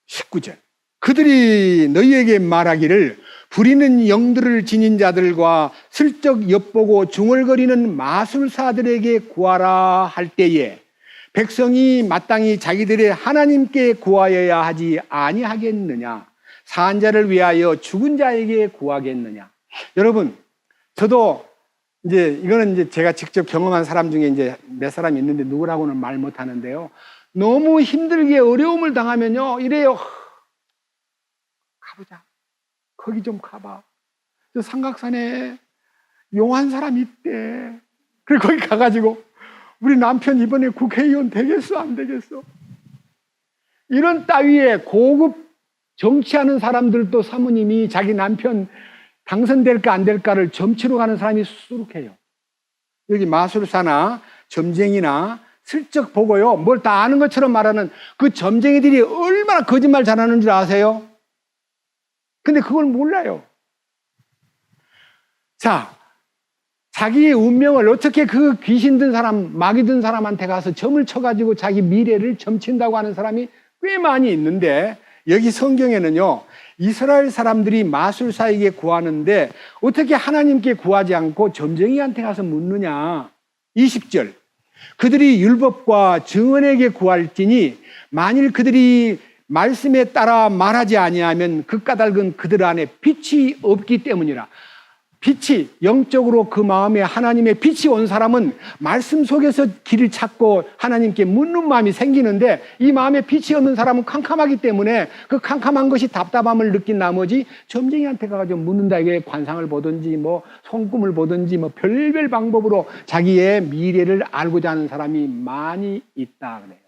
19절. 그들이 너희에게 말하기를 부리는 영들을 지닌 자들과 슬쩍 엿보고 중얼거리는 마술사들에게 구하라 할 때에 백성이 마땅히 자기들의 하나님께 구하여야 하지 아니하겠느냐? 사한 자를 위하여 죽은 자에게 구하겠느냐? 여러분, 저도 이거는 제가 직접 경험한 사람 중에 몇 사람이 있는데 누구라고는 말 못 하는데요. 너무 힘들게 어려움을 당하면요, 이래요. 가보자. 거기 좀 가봐. 저 삼각산에 용한 사람이 있대. 그리고 거기 가가지고 우리 남편 이번에 국회의원 되겠어 안 되겠어? 이런 따위에 고급 정치하는 사람들도 사모님이 자기 남편 당선될까 안 될까를 점치러 가는 사람이 수두룩해요. 여기 마술사나 점쟁이나 슬쩍 보고요, 뭘 다 아는 것처럼 말하는 그 점쟁이들이 얼마나 거짓말 잘하는 줄 아세요? 근데 그걸 몰라요. 자, 자기의 운명을 어떻게 그 귀신 든 사람, 마귀 든 사람한테 가서 점을 쳐가지고 자기 미래를 점친다고 하는 사람이 꽤 많이 있는데, 여기 성경에는요, 이스라엘 사람들이 마술사에게 구하는데 어떻게 하나님께 구하지 않고 점쟁이한테 가서 묻느냐? 20절. 그들이 율법과 증언에게 구할지니 만일 그들이 말씀에 따라 말하지 아니하면 그 까닭은 그들 안에 빛이 없기 때문이라. 빛이, 영적으로 그 마음에 하나님의 빛이 온 사람은 말씀 속에서 길을 찾고 하나님께 묻는 마음이 생기는데, 이 마음에 빛이 없는 사람은 캄캄하기 때문에 그 캄캄한 것이 답답함을 느낀 나머지 점쟁이한테 가가지고 묻는다. 이게 관상을 보든지 손금을 보든지 별별 방법으로 자기의 미래를 알고자 하는 사람이 많이 있다 그래요.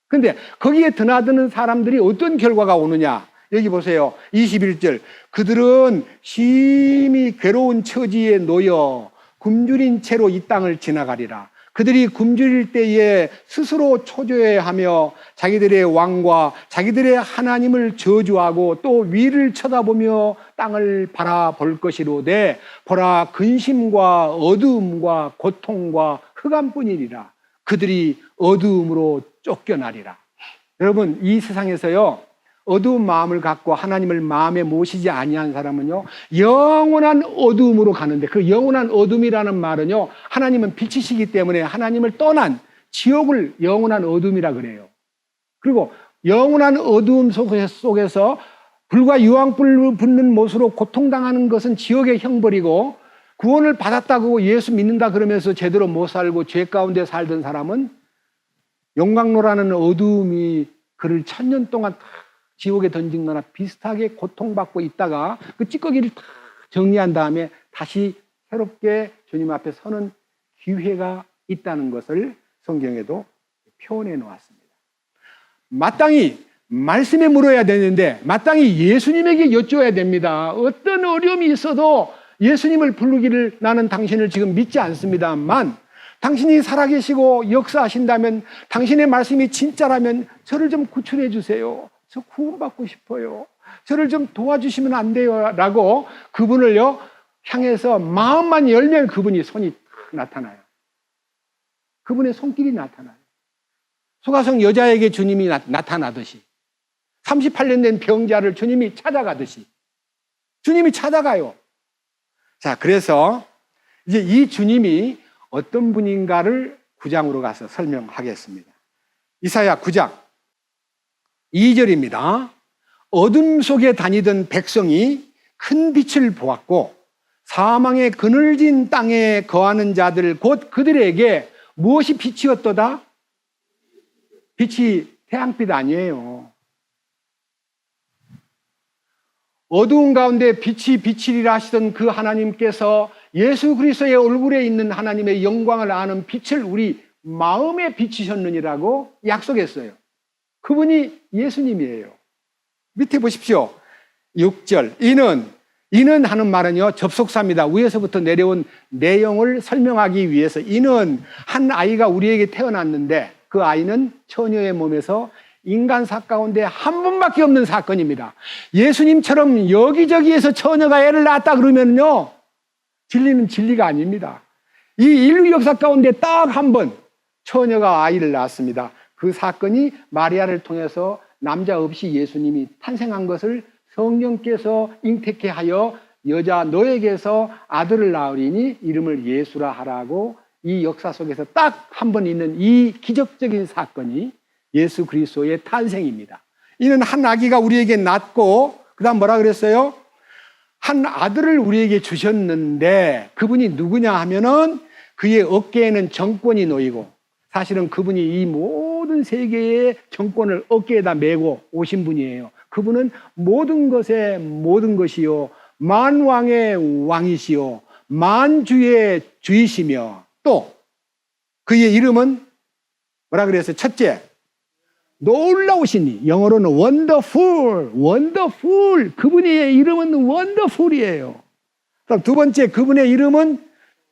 근데 거기에 드나드는 사람들이 어떤 결과가 오느냐? 여기 보세요. 21절. 그들은 심히 괴로운 처지에 놓여 굶주린 채로 이 땅을 지나가리라. 그들이 굶주릴 때에 스스로 초조해하며 자기들의 왕과 자기들의 하나님을 저주하고 또 위를 쳐다보며 땅을 바라볼 것이로되, 보라, 근심과 어두움과 고통과 흑암뿐이리라. 그들이 어두움으로 쫓겨나리라. 여러분, 이 세상에서요, 어두운 마음을 갖고 하나님을 마음에 모시지 아니한 사람은요, 영원한 어두움으로 가는데, 그 영원한 어둠이라는 말은요, 하나님은 빛이시기 때문에 하나님을 떠난 지옥을 영원한 어둠이라 그래요. 그리고 영원한 어두움 속에서 불과 유황불 붙는 못으로 고통당하는 것은 지옥의 형벌이고, 구원을 받았다고 예수 믿는다 그러면서 제대로 못 살고 죄 가운데 살던 사람은 용광로라는 어두움이 그를 1000년 동안 지옥에 던진 거나 비슷하게 고통받고 있다가 그 찌꺼기를 다 정리한 다음에 다시 새롭게 주님 앞에 서는 기회가 있다는 것을 성경에도 표현해 놓았습니다. 마땅히 말씀에 물어야 되는데 마땅히 예수님에게 여쭈어야 됩니다. 어떤 어려움이 있어도 예수님을 부르기를 나는 당신을 지금 믿지 않습니다만 당신이 살아계시고 역사하신다면 당신의 말씀이 진짜라면 저를 좀 구출해 주세요. 저 구원받고 싶어요. 저를 좀 도와주시면 안 돼요. 라고 그분을요 향해서 마음만 열면 그분이 손이 나타나요. 그분의 손길이 나타나요. 소가성 여자에게 주님이 나타나듯이 38년 된 병자를 주님이 찾아가듯이 주님이 찾아가요. 자, 그래서 이제 이 주님이 어떤 분인가를 9장으로 가서 설명하겠습니다. 이사야 9장 2절입니다. 어둠 속에 다니던 백성이 큰 빛을 보았고 사망의 그늘진 땅에 거하는 자들 곧 그들에게 무엇이 빛이었도다? 빛이 태양빛 아니에요. 어두운 가운데 빛이 비치리라 하시던 그 하나님께서 예수 그리스도의 얼굴에 있는 하나님의 영광을 아는 빛을 우리 마음에 비치셨느니라고 약속했어요. 그분이 예수님이에요. 밑에 보십시오. 6절. 이는 하는 말은요, 접속사입니다. 위에서부터 내려온 내용을 설명하기 위해서 이는 한 아이가 우리에게 태어났는데 그 아이는 처녀의 몸에서 인간사 가운데 한 분밖에 없는 사건입니다. 예수님처럼 여기저기에서 처녀가 애를 낳았다 그러면요, 진리는 진리가 아닙니다. 이 인류 역사 가운데 딱 한 번 처녀가 아이를 낳았습니다. 그 사건이 마리아를 통해서 남자 없이 예수님이 탄생한 것을 성령께서 잉태케 하여 여자 너에게서 아들을 낳으리니 이름을 예수라 하라고 이 역사 속에서 딱 한 번 있는 이 기적적인 사건이 예수 그리스도의 탄생입니다. 이는 한 아기가 우리에게 낳고 그 다음 뭐라 그랬어요? 한 아들을 우리에게 주셨는데 그분이 누구냐 하면은 그의 어깨에는 정권이 놓이고 사실은 그분이 이 모든 세계의 정권을 어깨에다 메고 오신 분이에요. 그분은 모든 것의 모든 것이요 만왕의 왕이시요 만주의 주이시며 또 그의 이름은 뭐라 그랬어요? 첫째, 놀라우시니 영어로는 wonderful. 그분의 이름은 wonderful이에요. 그럼 두 번째, 그분의 이름은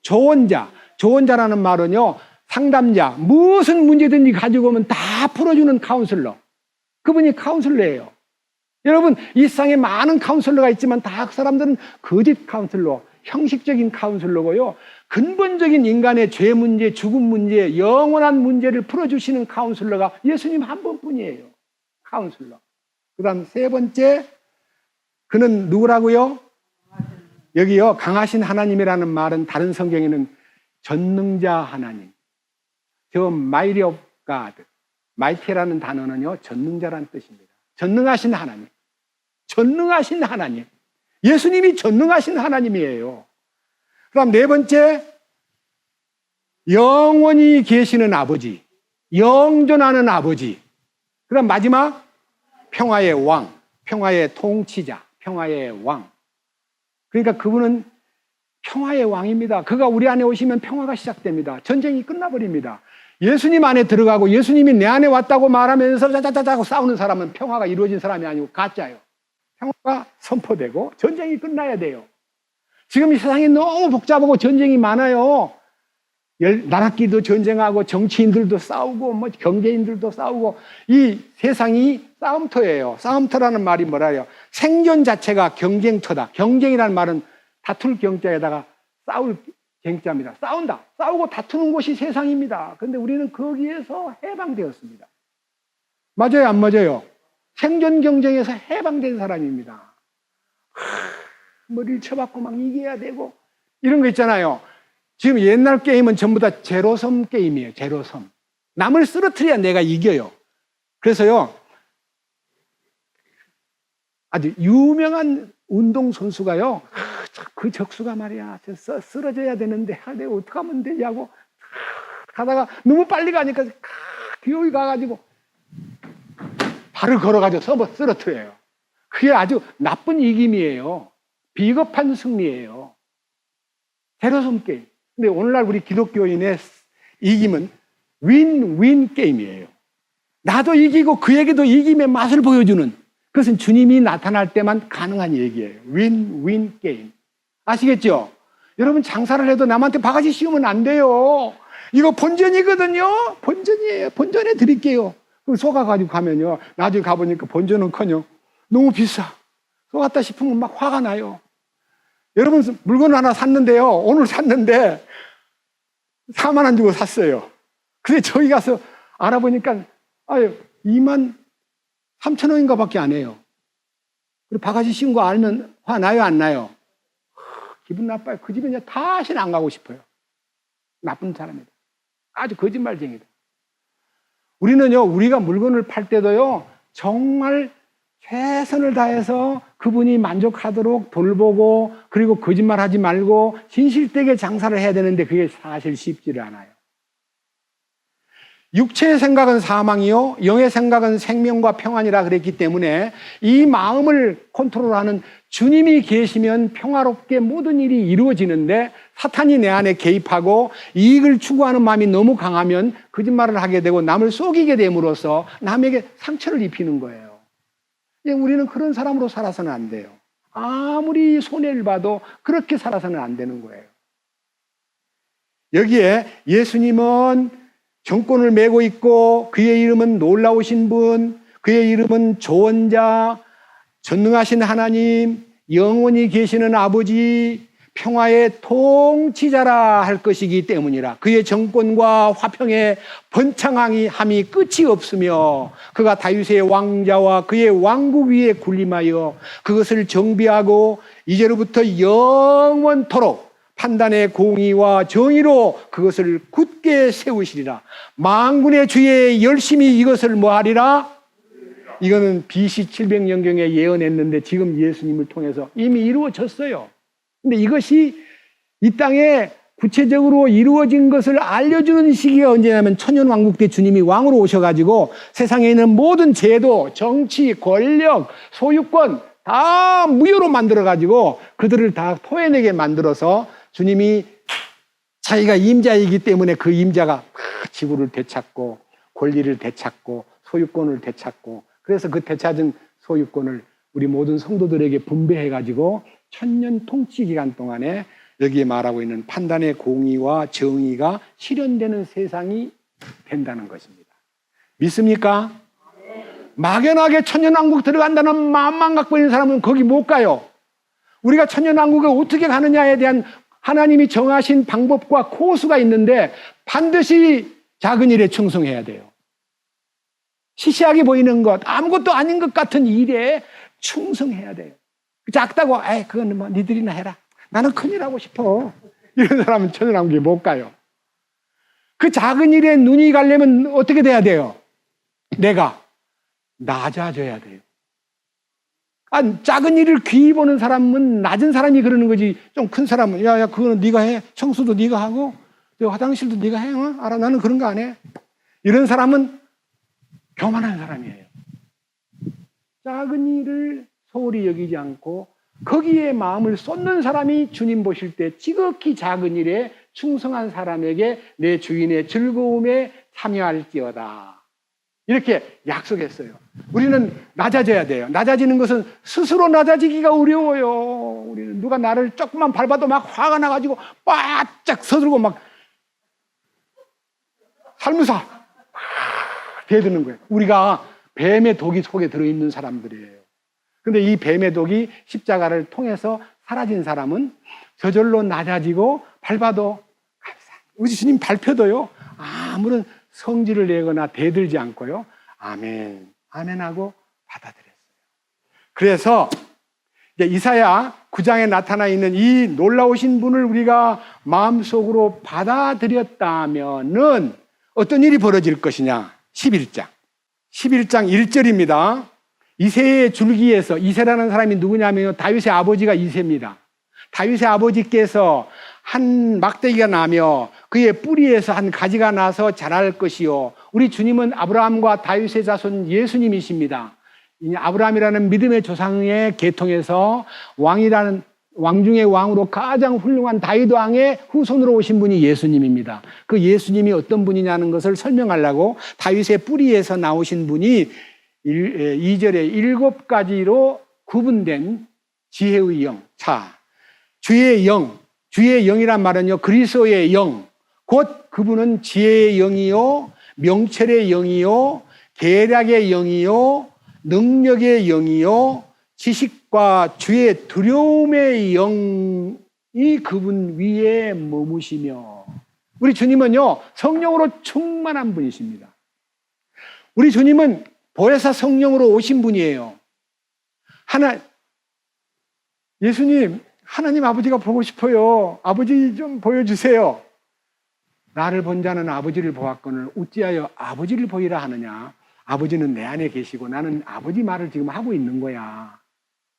조언자라는 말은요, 상담자, 무슨 문제든지 가지고 오면 다 풀어주는 카운슬러. 그분이 카운슬러예요. 여러분, 이 세상에 많은 카운슬러가 있지만 다 그 사람들은 거짓 카운슬러, 형식적인 카운슬러고요. 근본적인 인간의 죄 문제, 죽음 문제, 영원한 문제를 풀어주시는 카운슬러가 예수님 한 번뿐이에요. 카운슬러. 그 다음 세 번째, 그는 누구라고요? 여기요, 강하신 하나님이라는 말은 다른 성경에는 전능자 하나님. 저 mighty of God. mighty라는 단어는요, 전능자라는 뜻입니다. 전능하신 하나님. 전능하신 하나님. 예수님이 전능하신 하나님이에요. 그럼 네 번째, 영원히 계시는 아버지, 영존하는 아버지. 그럼 마지막, 평화의 왕, 평화의 통치자, 평화의 왕. 그러니까 그분은 평화의 왕입니다. 그가 우리 안에 오시면 평화가 시작됩니다. 전쟁이 끝나버립니다. 예수님 안에 들어가고 예수님이 내 안에 왔다고 말하면서 짜자자자고 싸우는 사람은 평화가 이루어진 사람이 아니고 가짜예요. 평화가 선포되고 전쟁이 끝나야 돼요. 지금 이 세상이 너무 복잡하고 전쟁이 많아요. 나라끼리도 전쟁하고 정치인들도 싸우고 뭐 경제인들도 싸우고 이 세상이 싸움터예요. 싸움터라는 말이 뭐라요? 생존 자체가 경쟁터다. 경쟁이라는 말은 다툴 경자에다가 싸울 갱자입니다. 싸운다. 싸우고 다투는 곳이 세상입니다. 그런데 우리는 거기에서 해방되었습니다. 맞아요? 안 맞아요? 생존 경쟁에서 해방된 사람입니다. 머리를 쳐박고 막 이겨야 되고 이런 거 있잖아요. 지금 옛날 게임은 전부 다 제로섬 게임이에요. 제로섬. 남을 쓰러뜨려야 내가 이겨요. 그래서요, 아주 유명한 운동선수가요, 그 적수가 말이야, 쓰러져야 되는데, 내가 어떻게 하면 되냐고 가다가 너무 빨리 가니까 기어이 가가지고 발을 걸어가지고 쓰러뜨려요. 그게 아주 나쁜 이김이에요. 비겁한 승리예요. 제로섬 게임. 근데 오늘날 우리 기독교인의 이김은 윈윈 게임이에요. 나도 이기고 그에게도 이김의 맛을 보여주는, 그것은 주님이 나타날 때만 가능한 얘기예요. 윈윈 게임. 아시겠죠? 여러분, 장사를 해도 남한테 바가지 씌우면 안 돼요. 이거 본전이거든요. 본전이에요. 본전에 드릴게요. 그럼 속아가지고 가면요, 나중에 가보니까 본전은커녕 너무 비싸. 속았다 싶으면 막 화가 나요. 여러분, 물건 하나 샀는데요, 오늘 샀는데 4만 원 주고 샀어요. 근데 저기 가서 알아보니까 2만 3천 원인가 밖에 안 해요. 그리고 바가지 씌운 거 알면 화 나요, 안 나요? 기분 나빠요. 그 집에 그냥 다시는 안 가고 싶어요. 나쁜 사람이다. 아주 거짓말쟁이다. 우리는요, 우리가 물건을 팔 때도요, 정말 최선을 다해서 그분이 만족하도록 돌보고, 그리고 거짓말하지 말고 진실되게 장사를 해야 되는데 그게 사실 쉽지를 않아요. 육체의 생각은 사망이요, 영의 생각은 생명과 평안이라 그랬기 때문에 이 마음을 컨트롤하는 주님이 계시면 평화롭게 모든 일이 이루어지는데, 사탄이 내 안에 개입하고 이익을 추구하는 마음이 너무 강하면 거짓말을 하게 되고 남을 속이게 됨으로써 남에게 상처를 입히는 거예요. 우리는 그런 사람으로 살아서는 안 돼요. 아무리 손해를 봐도 그렇게 살아서는 안 되는 거예요. 여기에 예수님은 정권을 메고 있고, 그의 이름은 놀라우신 분, 그의 이름은 조언자, 전능하신 하나님, 영원히 계시는 아버지, 평화의 통치자라 할 것이기 때문이라. 그의 정권과 화평의 번창함이 끝이 없으며, 그가 다윗의 왕자와 그의 왕국 위에 군림하여 그것을 정비하고 이제로부터 영원토록 판단의 공의와 정의로 그것을 굳게 세우시리라. 만군의 주에 열심히 이것을 뭐하리라? 이거는 BC 700년경에 예언했는데 지금 예수님을 통해서 이미 이루어졌어요. 근데 이것이 이 땅에 구체적으로 이루어진 것을 알려주는 시기가 언제냐면 천년왕국 때 주님이 왕으로 오셔가지고 세상에 있는 모든 제도, 정치, 권력, 소유권 다 무효로 만들어가지고 그들을 다 토해내게 만들어서, 주님이 자기가 임자이기 때문에 그 임자가 지구를 되찾고 권리를 되찾고 소유권을 되찾고, 그래서 그 되찾은 소유권을 우리 모든 성도들에게 분배해가지고 천년 통치 기간 동안에 여기에 말하고 있는 판단의 공의와 정의가 실현되는 세상이 된다는 것입니다. 믿습니까? 막연하게 천년왕국 들어간다는 마음만 갖고 있는 사람은 거기 못 가요. 우리가 천년왕국에 어떻게 가느냐에 대한 하나님이 정하신 방법과 코스가 있는데 반드시 작은 일에 충성해야 돼요. 시시하게 보이는 것, 아무것도 아닌 것 같은 일에 충성해야 돼요. 작다고 그건 뭐 니들이나 해라, 나는 큰일 하고 싶어, 이런 사람은 천년왕국에 못 가요. 그 작은 일에 눈이 가려면 어떻게 돼야 돼요? 내가 낮아져야 돼요. 작은 일을 귀히 보는 사람은 낮은 사람이 그러는 거지, 좀 큰 사람은 야 그거는 네가 해, 청소도 네가 하고 화장실도 네가 해, 알아, 나는 그런 거 안 해. 이런 사람은 교만한 사람이에요. 작은 일을 소홀히 여기지 않고 거기에 마음을 쏟는 사람이 주님 보실 때 지극히 작은 일에 충성한 사람에게 내 주인의 즐거움에 참여할지어다, 이렇게 약속했어요. 우리는 낮아져야 돼요. 낮아지는 것은 스스로 낮아지기가 어려워요. 우리는 누가 나를 조금만 밟아도 막 화가 나가지고 바짝 서들고 막 살무사 대드는 거예요. 우리가 뱀의 독이 속에 들어있는 사람들이에요. 근데 이 뱀의 독이 십자가를 통해서 사라진 사람은 저절로 낮아지고 밟아도 우리 주님 발표도요, 아무런 성질을 내거나 대들지 않고요, 아멘, 아멘하고 받아들였어요. 그래서 이제 이사야 9장에 나타나 있는 이 놀라우신 분을 우리가 마음속으로 받아들였다면은 어떤 일이 벌어질 것이냐? 11장 1절입니다. 이새의 줄기에서, 이새라는 사람이 누구냐면 다윗의 아버지가 이새입니다. 다윗의 아버지께서 한 막대기가 나며 그의 뿌리에서 한 가지가 나서 자랄 것이요, 우리 주님은 아브라함과 다윗의 자손 예수님이십니다. 이 아브라함이라는 믿음의 조상의 계통에서 왕 중의 왕으로 가장 훌륭한 다윗 왕의 후손으로 오신 분이 예수님입니다. 그 예수님이 어떤 분이냐는 것을 설명하려고 다윗의 뿌리에서 나오신 분이 2절에 7가지로 구분된 지혜의 영. 자, 주의 영이란 말은요, 그리스도의 영, 곧 그분은 지혜의 영이요, 명철의 영이요, 계략의 영이요, 능력의 영이요, 지식과 주의 두려움의 영이 그분 위에 머무시며, 우리 주님은요, 성령으로 충만한 분이십니다. 우리 주님은 보혜사 성령으로 오신 분이에요. 예수님, 하나님 아버지가 보고 싶어요. 아버지 좀 보여주세요. 나를 본 자는 아버지를 보았거늘 어찌하여 아버지를 보이라 하느냐. 아버지는 내 안에 계시고 나는 아버지 말을 지금 하고 있는 거야.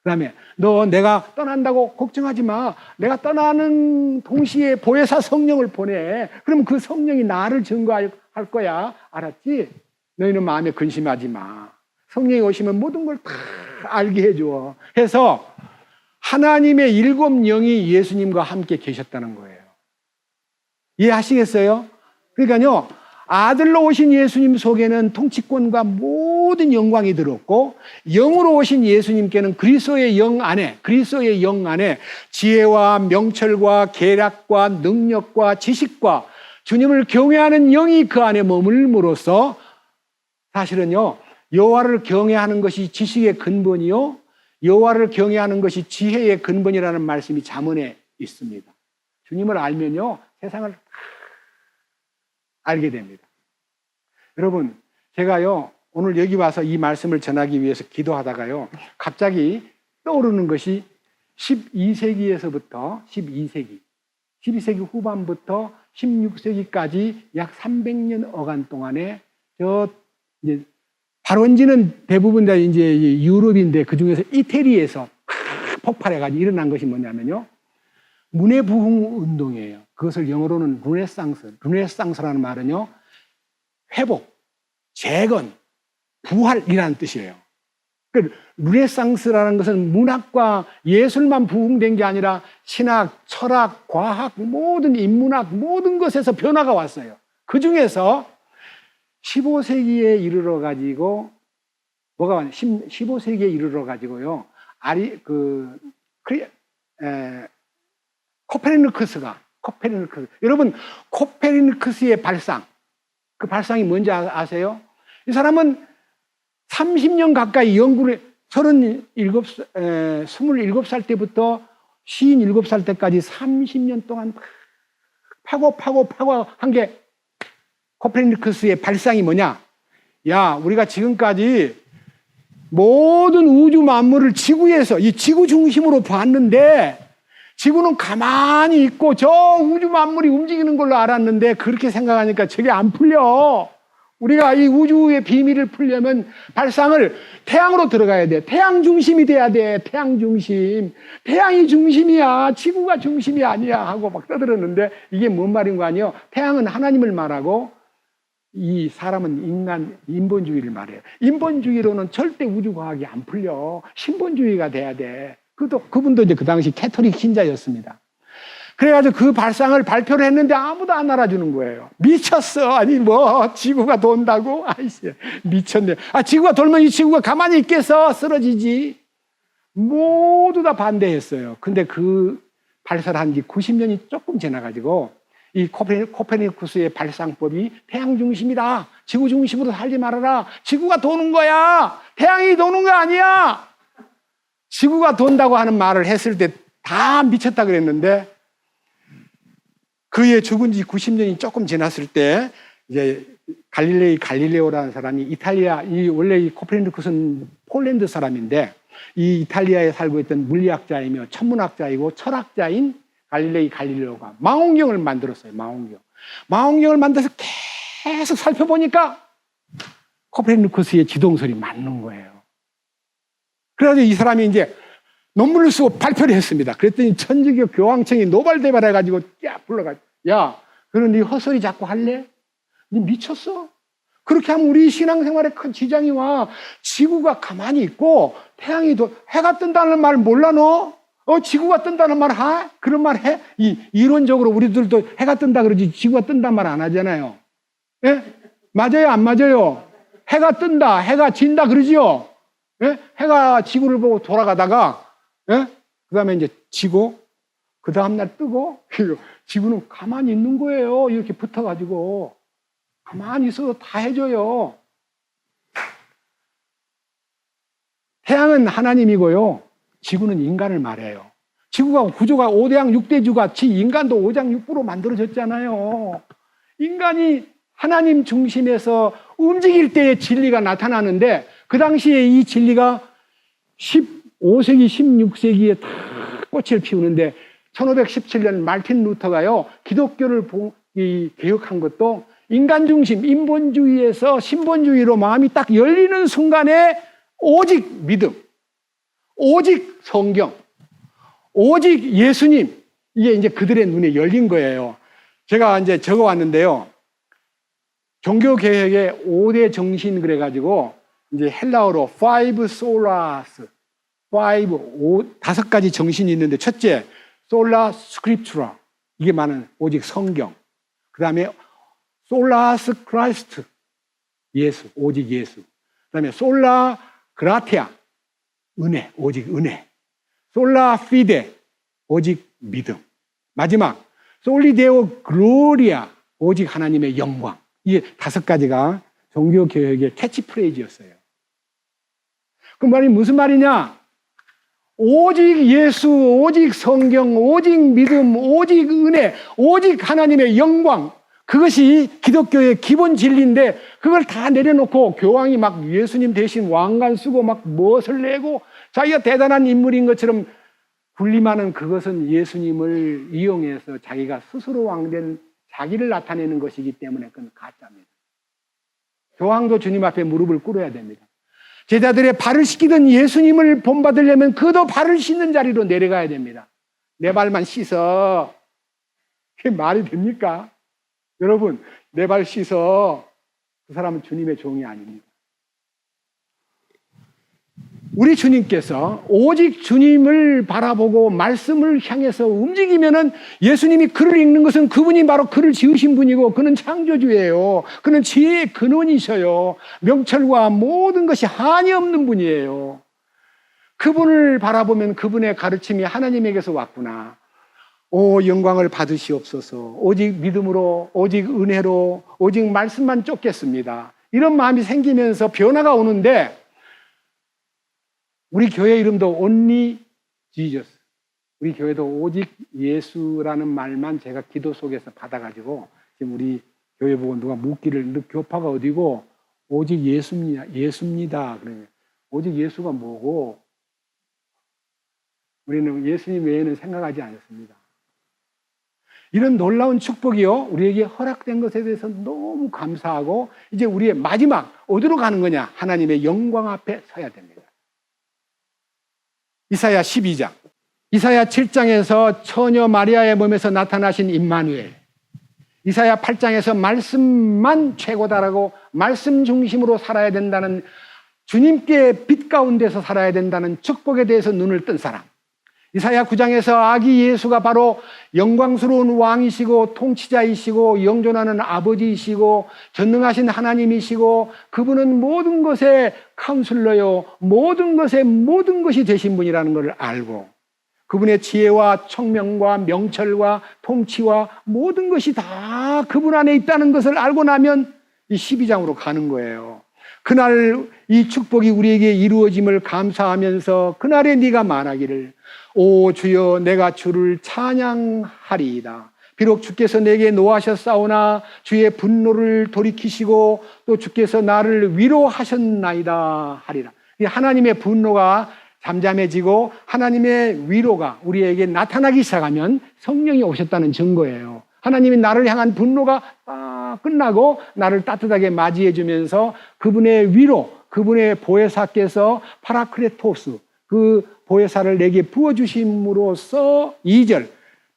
그 다음에 너 내가 떠난다고 걱정하지 마. 내가 떠나는 동시에 보혜사 성령을 보내. 그러면 그 성령이 나를 증거할 거야. 알았지? 너희는 마음에 근심하지 마. 성령이 오시면 모든 걸 다 알게 해줘. 해서 하나님의 7 영이 예수님과 함께 계셨다는 거예요. 이해하시겠어요? 그러니까요, 아들로 오신 예수님 속에는 통치권과 모든 영광이 들었고, 영으로 오신 예수님께는 그리스도의 영 안에 지혜와 명철과 계략과 능력과 지식과 주님을 경외하는 영이 그 안에 머물므로써 사실은요, 여호와를 경외하는 것이 지식의 근본이요, 여호와를 경외하는 것이 지혜의 근본이라는 말씀이 잠언에 있습니다. 주님을 알면요, 세상을 알게 됩니다. 여러분, 제가요, 오늘 여기 와서 이 말씀을 전하기 위해서 기도하다가요, 갑자기 떠오르는 것이 12세기에서부터 12세기 후반부터 16세기까지 약 300년 어간 동안에 이제 발원지는 대부분 다 이제 유럽인데 그 중에서 이태리에서 폭발해가지고 일어난 것이 뭐냐면요, 문해부흥 운동이에요. 그것을 영어로는 르네상스라는 말은요, 회복, 재건, 부활이라는 뜻이에요. 그 르네상스라는 것은 문학과 예술만 부흥된 게 아니라 신학, 철학, 과학, 모든 인문학, 모든 것에서 변화가 왔어요. 그 중에서 15세기에 이르러 가지고, 15세기에 이르러 가지고요, 여러분, 코페르니쿠스의 발상, 그 발상이 뭔지 아세요? 이 사람은 30년 가까이 연구를, 27살 때부터 57살 때까지 30년 동안 파고 한 게 코페르니쿠스의 발상이 뭐냐? 야, 우리가 지금까지 모든 우주 만물을 지구에서, 이 지구 중심으로 봤는데, 지구는 가만히 있고 저 우주 만물이 움직이는 걸로 알았는데, 그렇게 생각하니까 저게 안 풀려. 우리가 이 우주의 비밀을 풀려면 발상을 태양으로 들어가야 돼. 태양 중심이 돼야 돼. 태양 중심. 태양이 중심이야. 지구가 중심이 아니야. 하고 막 떠들었는데, 이게 뭔 말인 거 아니에요? 태양은 하나님을 말하고, 이 사람은 인본주의를 말해요. 인본주의로는 절대 우주과학이 안 풀려. 신본주의가 돼야 돼. 그분도 이제 그 당시 캐토릭 신자였습니다. 그래가지고 그 발상을 발표를 했는데 아무도 안 알아주는 거예요. 미쳤어. 아니, 지구가 돈다고? 아이씨, 미쳤네. 지구가 돌면 이 지구가 가만히 있겠어? 쓰러지지. 모두 다 반대했어요. 근데 그 발사를 한 지 90년이 조금 지나가지고, 이 코페르니쿠스의 발상법이 태양 중심이다. 지구 중심으로 살지 말아라. 지구가 도는 거야. 태양이 도는 거 아니야. 지구가 돈다고 하는 말을 했을 때 다 미쳤다 그랬는데, 그의 죽은 지 90년이 조금 지났을 때, 이제 갈릴레오라는 사람이 원래 이 코페르니쿠스는 폴란드 사람인데, 이 이탈리아에 살고 있던 물리학자이며 천문학자이고 철학자인 갈릴레오가 망원경을 만들었어요. 망원경을 만들어서 계속 살펴보니까 코페르니쿠스의 지동설이 맞는 거예요. 그래가지고 이 사람이 이제 논문을 쓰고 발표를 했습니다. 그랬더니 천주교 교황청이 노발대발해가지고 불러가지고, 야, 그럼 네 헛소리 자꾸 할래? 네 미쳤어? 그렇게 하면 우리 신앙생활에 큰 지장이 와. 지구가 가만히 있고 태양이 해가 뜬다는 말 몰라 너? 지구가 뜬다는 말 하? 그런 말 해? 이론적으로 우리들도 해가 뜬다 그러지 지구가 뜬다는 말 안 하잖아요. 예? 맞아요, 안 맞아요? 해가 뜬다, 해가 진다 그러지요? 예? 해가 지구를 보고 돌아가다가, 예? 그 다음에 이제 지고, 그 다음날 뜨고, 지구는 가만히 있는 거예요. 이렇게 붙어가지고. 가만히 있어도 다 해줘요. 태양은 하나님이고요. 지구는 인간을 말해요. 지구가 구조가 5대양 6대주 같이 인간도 5장 6부로 만들어졌잖아요. 인간이 하나님 중심에서 움직일 때의 진리가 나타나는데 그 당시에 이 진리가 15세기, 16세기에 다 꽃을 피우는데 1517년 말틴 루터가요. 기독교를 개혁한 것도 인간 중심, 인본주의에서 신본주의로 마음이 딱 열리는 순간에 오직 믿음, 오직 성경, 오직 예수님, 이게 이제 그들의 눈에 열린 거예요. 제가 이제 적어 왔는데요. 종교개혁의 5대 정신 그래가지고 이제 헬라어로 five solas, 다섯 가지 정신이 있는데 첫째, sola scriptura, 이게 말은 오직 성경. 그 다음에 solus Christ, 예수, 오직 예수. 그 다음에 sola gratia, 은혜, 오직 은혜. sola fide, 오직 믿음. 마지막, soli deo gloria, 오직 하나님의 영광. 이게 다섯 가지가 종교개혁의 캐치프레이즈였어요. 그 말이 무슨 말이냐? 오직 예수, 오직 성경, 오직 믿음, 오직 은혜, 오직 하나님의 영광. 그것이 기독교의 기본 진리인데 그걸 다 내려놓고 교황이 막 예수님 대신 왕관 쓰고 막 멋을 내고 자기가 대단한 인물인 것처럼 군림하는 그것은 예수님을 이용해서 자기가 스스로 왕된 자기를 나타내는 것이기 때문에 그건 가짜입니다. 교황도 주님 앞에 무릎을 꿇어야 됩니다. 제자들의 발을 씻기던 예수님을 본받으려면 그도 발을 씻는 자리로 내려가야 됩니다. 내 발만 씻어. 그게 말이 됩니까? 여러분, 내 발 씻어. 그 사람은 주님의 종이 아닙니다. 우리 주님께서 오직 주님을 바라보고 말씀을 향해서 움직이면은 예수님이 글을 읽는 것은 그분이 바로 글을 지으신 분이고 그는 창조주예요. 그는 지혜의 근원이셔요. 명철과 모든 것이 한이 없는 분이에요. 그분을 바라보면 그분의 가르침이 하나님에게서 왔구나. 오, 영광을 받으시옵소서. 오직 믿음으로, 오직 은혜로, 오직 말씀만 쫓겠습니다. 이런 마음이 생기면서 변화가 오는데 우리 교회 이름도 Only Jesus. 우리 교회도 오직 예수라는 말만 제가 기도 속에서 받아가지고 지금 우리 교회 보고 누가 묻기를 너 교파가 어디고 오직 예수입니다. 그러면 오직 예수가 뭐고 우리는 예수님 외에는 생각하지 않습니다. 이런 놀라운 축복이요 우리에게 허락된 것에 대해서 너무 감사하고 이제 우리의 마지막 어디로 가는 거냐? 하나님의 영광 앞에 서야 됩니다. 이사야 12장, 이사야 7장에서 처녀 마리아의 몸에서 나타나신 임마누엘, 이사야 8장에서 말씀만 최고다라고 말씀 중심으로 살아야 된다는 주님께 빛 가운데서 살아야 된다는 축복에 대해서 눈을 뜬 사람, 이사야 9장에서 아기 예수가 바로 영광스러운 왕이시고 통치자이시고 영존하는 아버지이시고 전능하신 하나님이시고 그분은 모든 것의 카운슬러요 모든 것이 되신 분이라는 것을 알고 그분의 지혜와 청명과 명철과 통치와 모든 것이 다 그분 안에 있다는 것을 알고 나면 이 12장으로 가는 거예요. 그날 이 축복이 우리에게 이루어짐을 감사하면서 그날에 네가 말하기를 오 주여 내가 주를 찬양하리이다. 비록 주께서 내게 노하셨사오나 주의 분노를 돌이키시고 또 주께서 나를 위로하셨나이다 하리라. 하나님의 분노가 잠잠해지고 하나님의 위로가 우리에게 나타나기 시작하면 성령이 오셨다는 증거예요. 하나님이 나를 향한 분노가 끝나고 나를 따뜻하게 맞이해 주면서 그분의 위로, 그분의 보혜사께서 파라크레토스, 그 보혜사를 내게 부어주심으로써 2절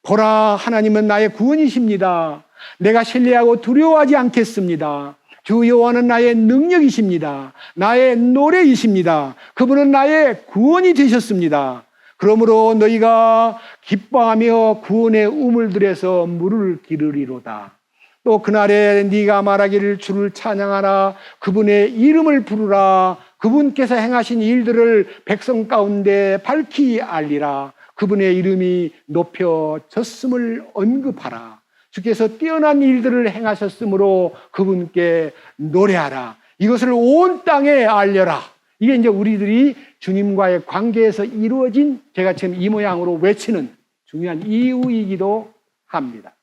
보라 하나님은 나의 구원이십니다. 내가 신뢰하고 두려워하지 않겠습니다. 주 여호와는 나의 능력이십니다. 나의 노래이십니다. 그분은 나의 구원이 되셨습니다. 그러므로 너희가 기뻐하며 구원의 우물들에서 물을 기르리로다. 또 그날에 네가 말하기를 주를 찬양하라. 그분의 이름을 부르라. 그분께서 행하신 일들을 백성 가운데 밝히 알리라. 그분의 이름이 높여졌음을 언급하라. 주께서 뛰어난 일들을 행하셨으므로 그분께 노래하라. 이것을 온 땅에 알려라. 이게 이제 우리들이 주님과의 관계에서 이루어진, 제가 지금 이 모양으로 외치는 중요한 이유이기도 합니다.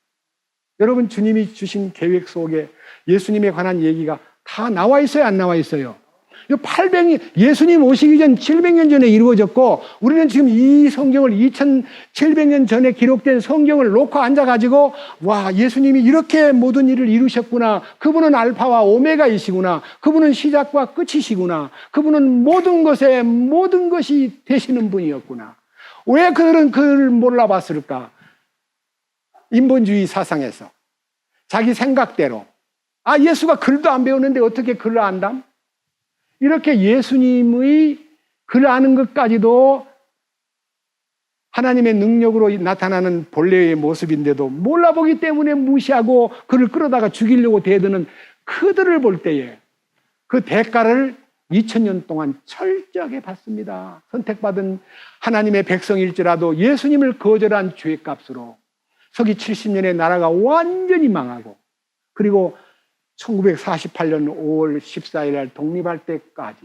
여러분, 주님이 주신 계획 속에 예수님에 관한 얘기가 다 나와 있어요, 안 나와 있어요? 800년, 예수님 오시기 전 700년 전에 이루어졌고, 우리는 지금 이 성경을 2700년 전에 기록된 성경을 놓고 앉아가지고, 와, 예수님이 이렇게 모든 일을 이루셨구나. 그분은 알파와 오메가이시구나. 그분은 시작과 끝이시구나. 그분은 모든 것에 모든 것이 되시는 분이었구나. 왜 그들은 그를 몰라봤을까? 인본주의 사상에서 자기 생각대로, 아, 예수가 글도 안 배웠는데 어떻게 글을 안담? 이렇게 예수님의 글 아는 것까지도 하나님의 능력으로 나타나는 본래의 모습인데도 몰라보기 때문에 무시하고 그를 끌어다가 죽이려고 대드는 그들을 볼 때에 그 대가를 2000년 동안 철저하게 받습니다. 선택받은 하나님의 백성일지라도 예수님을 거절한 죄값으로 서기 70년에 나라가 완전히 망하고, 그리고 1948년 5월 14일 날 독립할 때까지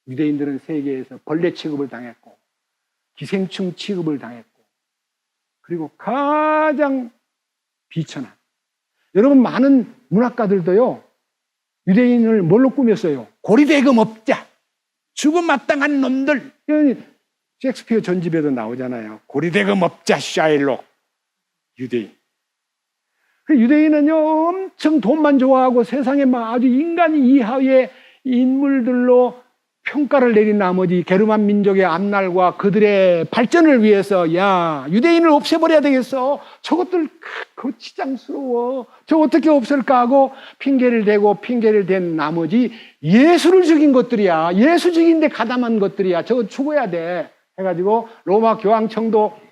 유대인들은 세계에서 벌레 취급을 당했고 기생충 취급을 당했고, 그리고 가장 비천한, 여러분 많은 문학가들도요 유대인을 뭘로 꾸몄어요? 고리대금업자, 죽음 마땅한 놈들. 셰익스피어 전집에도 나오잖아요. 고리대금업자 샤일록, 유대인. 유대인은요 엄청 돈만 좋아하고 세상에 막 아주 인간 이하의 인물들로 평가를 내린 나머지 게르만 민족의 앞날과 그들의 발전을 위해서, 야, 유대인을 없애버려야 되겠어. 저것들 거치장스러워. 저 어떻게 없앨까 하고 핑계를 대고 핑계를 댄 나머지 예수를 죽인 것들이야. 예수 죽인데 가담한 것들이야. 저거 죽어야 돼. 해가지고 로마 교황청도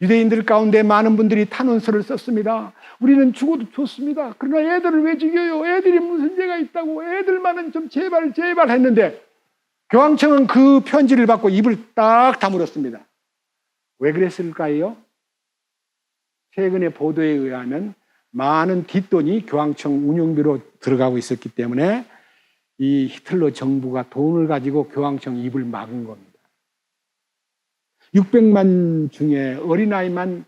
유대인들 가운데 많은 분들이 탄원서를 썼습니다. 우리는 죽어도 좋습니다. 그러나 애들을 왜 죽여요? 애들이 무슨 죄가 있다고. 애들만은 좀 제발 했는데 교황청은 그 편지를 받고 입을 딱 다물었습니다. 왜 그랬을까요? 최근의 보도에 의하면 많은 뒷돈이 교황청 운영비로 들어가고 있었기 때문에 이 히틀러 정부가 돈을 가지고 교황청 입을 막은 겁니다. 600만 중에 어린아이만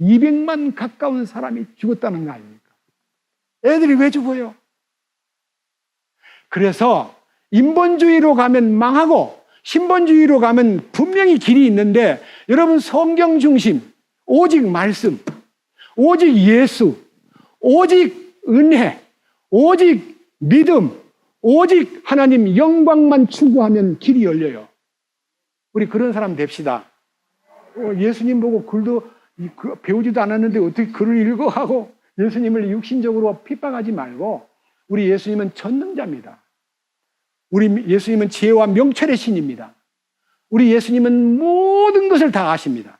200만 가까운 사람이 죽었다는 거 아닙니까? 애들이 왜 죽어요? 그래서 인본주의로 가면 망하고 신본주의로 가면 분명히 길이 있는데, 여러분 성경 중심, 오직 말씀, 오직 예수, 오직 은혜, 오직 믿음, 오직 하나님 영광만 추구하면 길이 열려요. 우리 그런 사람 됩시다. 예수님 보고 글도 배우지도 않았는데 어떻게 글을 읽어 하고 예수님을 육신적으로 핍박하지 말고, 우리 예수님은 전능자입니다. 우리 예수님은 지혜와 명철의 신입니다. 우리 예수님은 모든 것을 다 아십니다.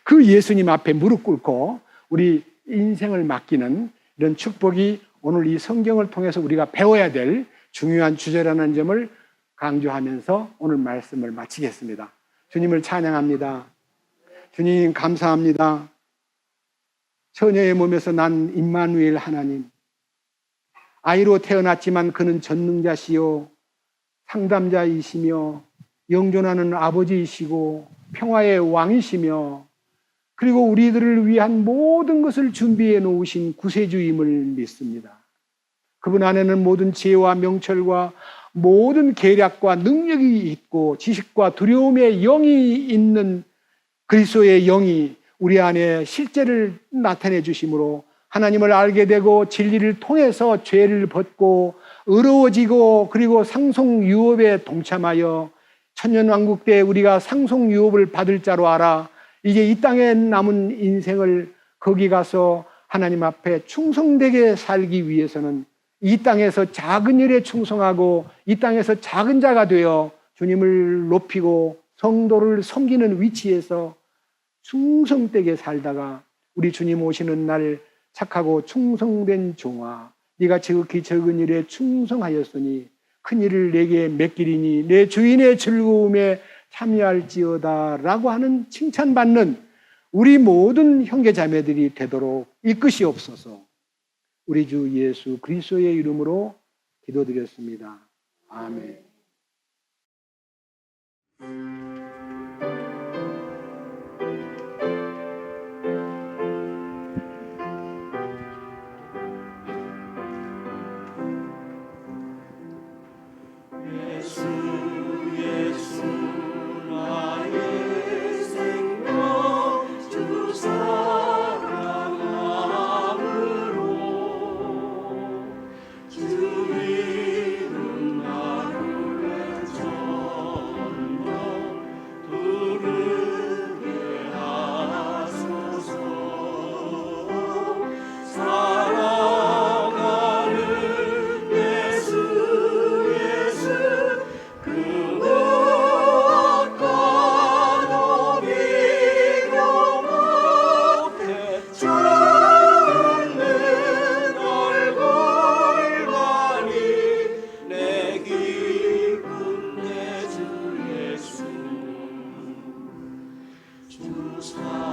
그 예수님 앞에 무릎 꿇고 우리 인생을 맡기는 이런 축복이 오늘 이 성경을 통해서 우리가 배워야 될 중요한 주제라는 점을 강조하면서 오늘 말씀을 마치겠습니다. 주님을 찬양합니다. 주님 감사합니다. 처녀의 몸에서 난 임마누엘 하나님, 아이로 태어났지만 그는 전능자시요 상담자이시며 영존하는 아버지이시고 평화의 왕이시며, 그리고 우리들을 위한 모든 것을 준비해 놓으신 구세주임을 믿습니다. 그분 안에는 모든 지혜와 명철과 모든 계략과 능력이 있고 지식과 두려움의 영이 있는 그리스도의 영이 우리 안에 실제를 나타내 주심으로 하나님을 알게 되고 진리를 통해서 죄를 벗고 의로워지고, 그리고 상속유업에 동참하여 천년왕국 때 우리가 상속유업을 받을 자로 알아 이제 이 땅에 남은 인생을 거기 가서 하나님 앞에 충성되게 살기 위해서는 이 땅에서 작은 일에 충성하고 이 땅에서 작은 자가 되어 주님을 높이고 성도를 섬기는 위치에서 충성되게 살다가 우리 주님 오시는 날 착하고 충성된 종아, 네가 지극히 적은 일에 충성하였으니 큰 일을 내게 맡기리니 내 주인의 즐거움에 참여할지어다 라고 하는 칭찬받는 우리 모든 형제자매들이 되도록 이끄시옵소서. 우리 주 예수 그리스도의 이름으로 기도드렸습니다. 아멘. 주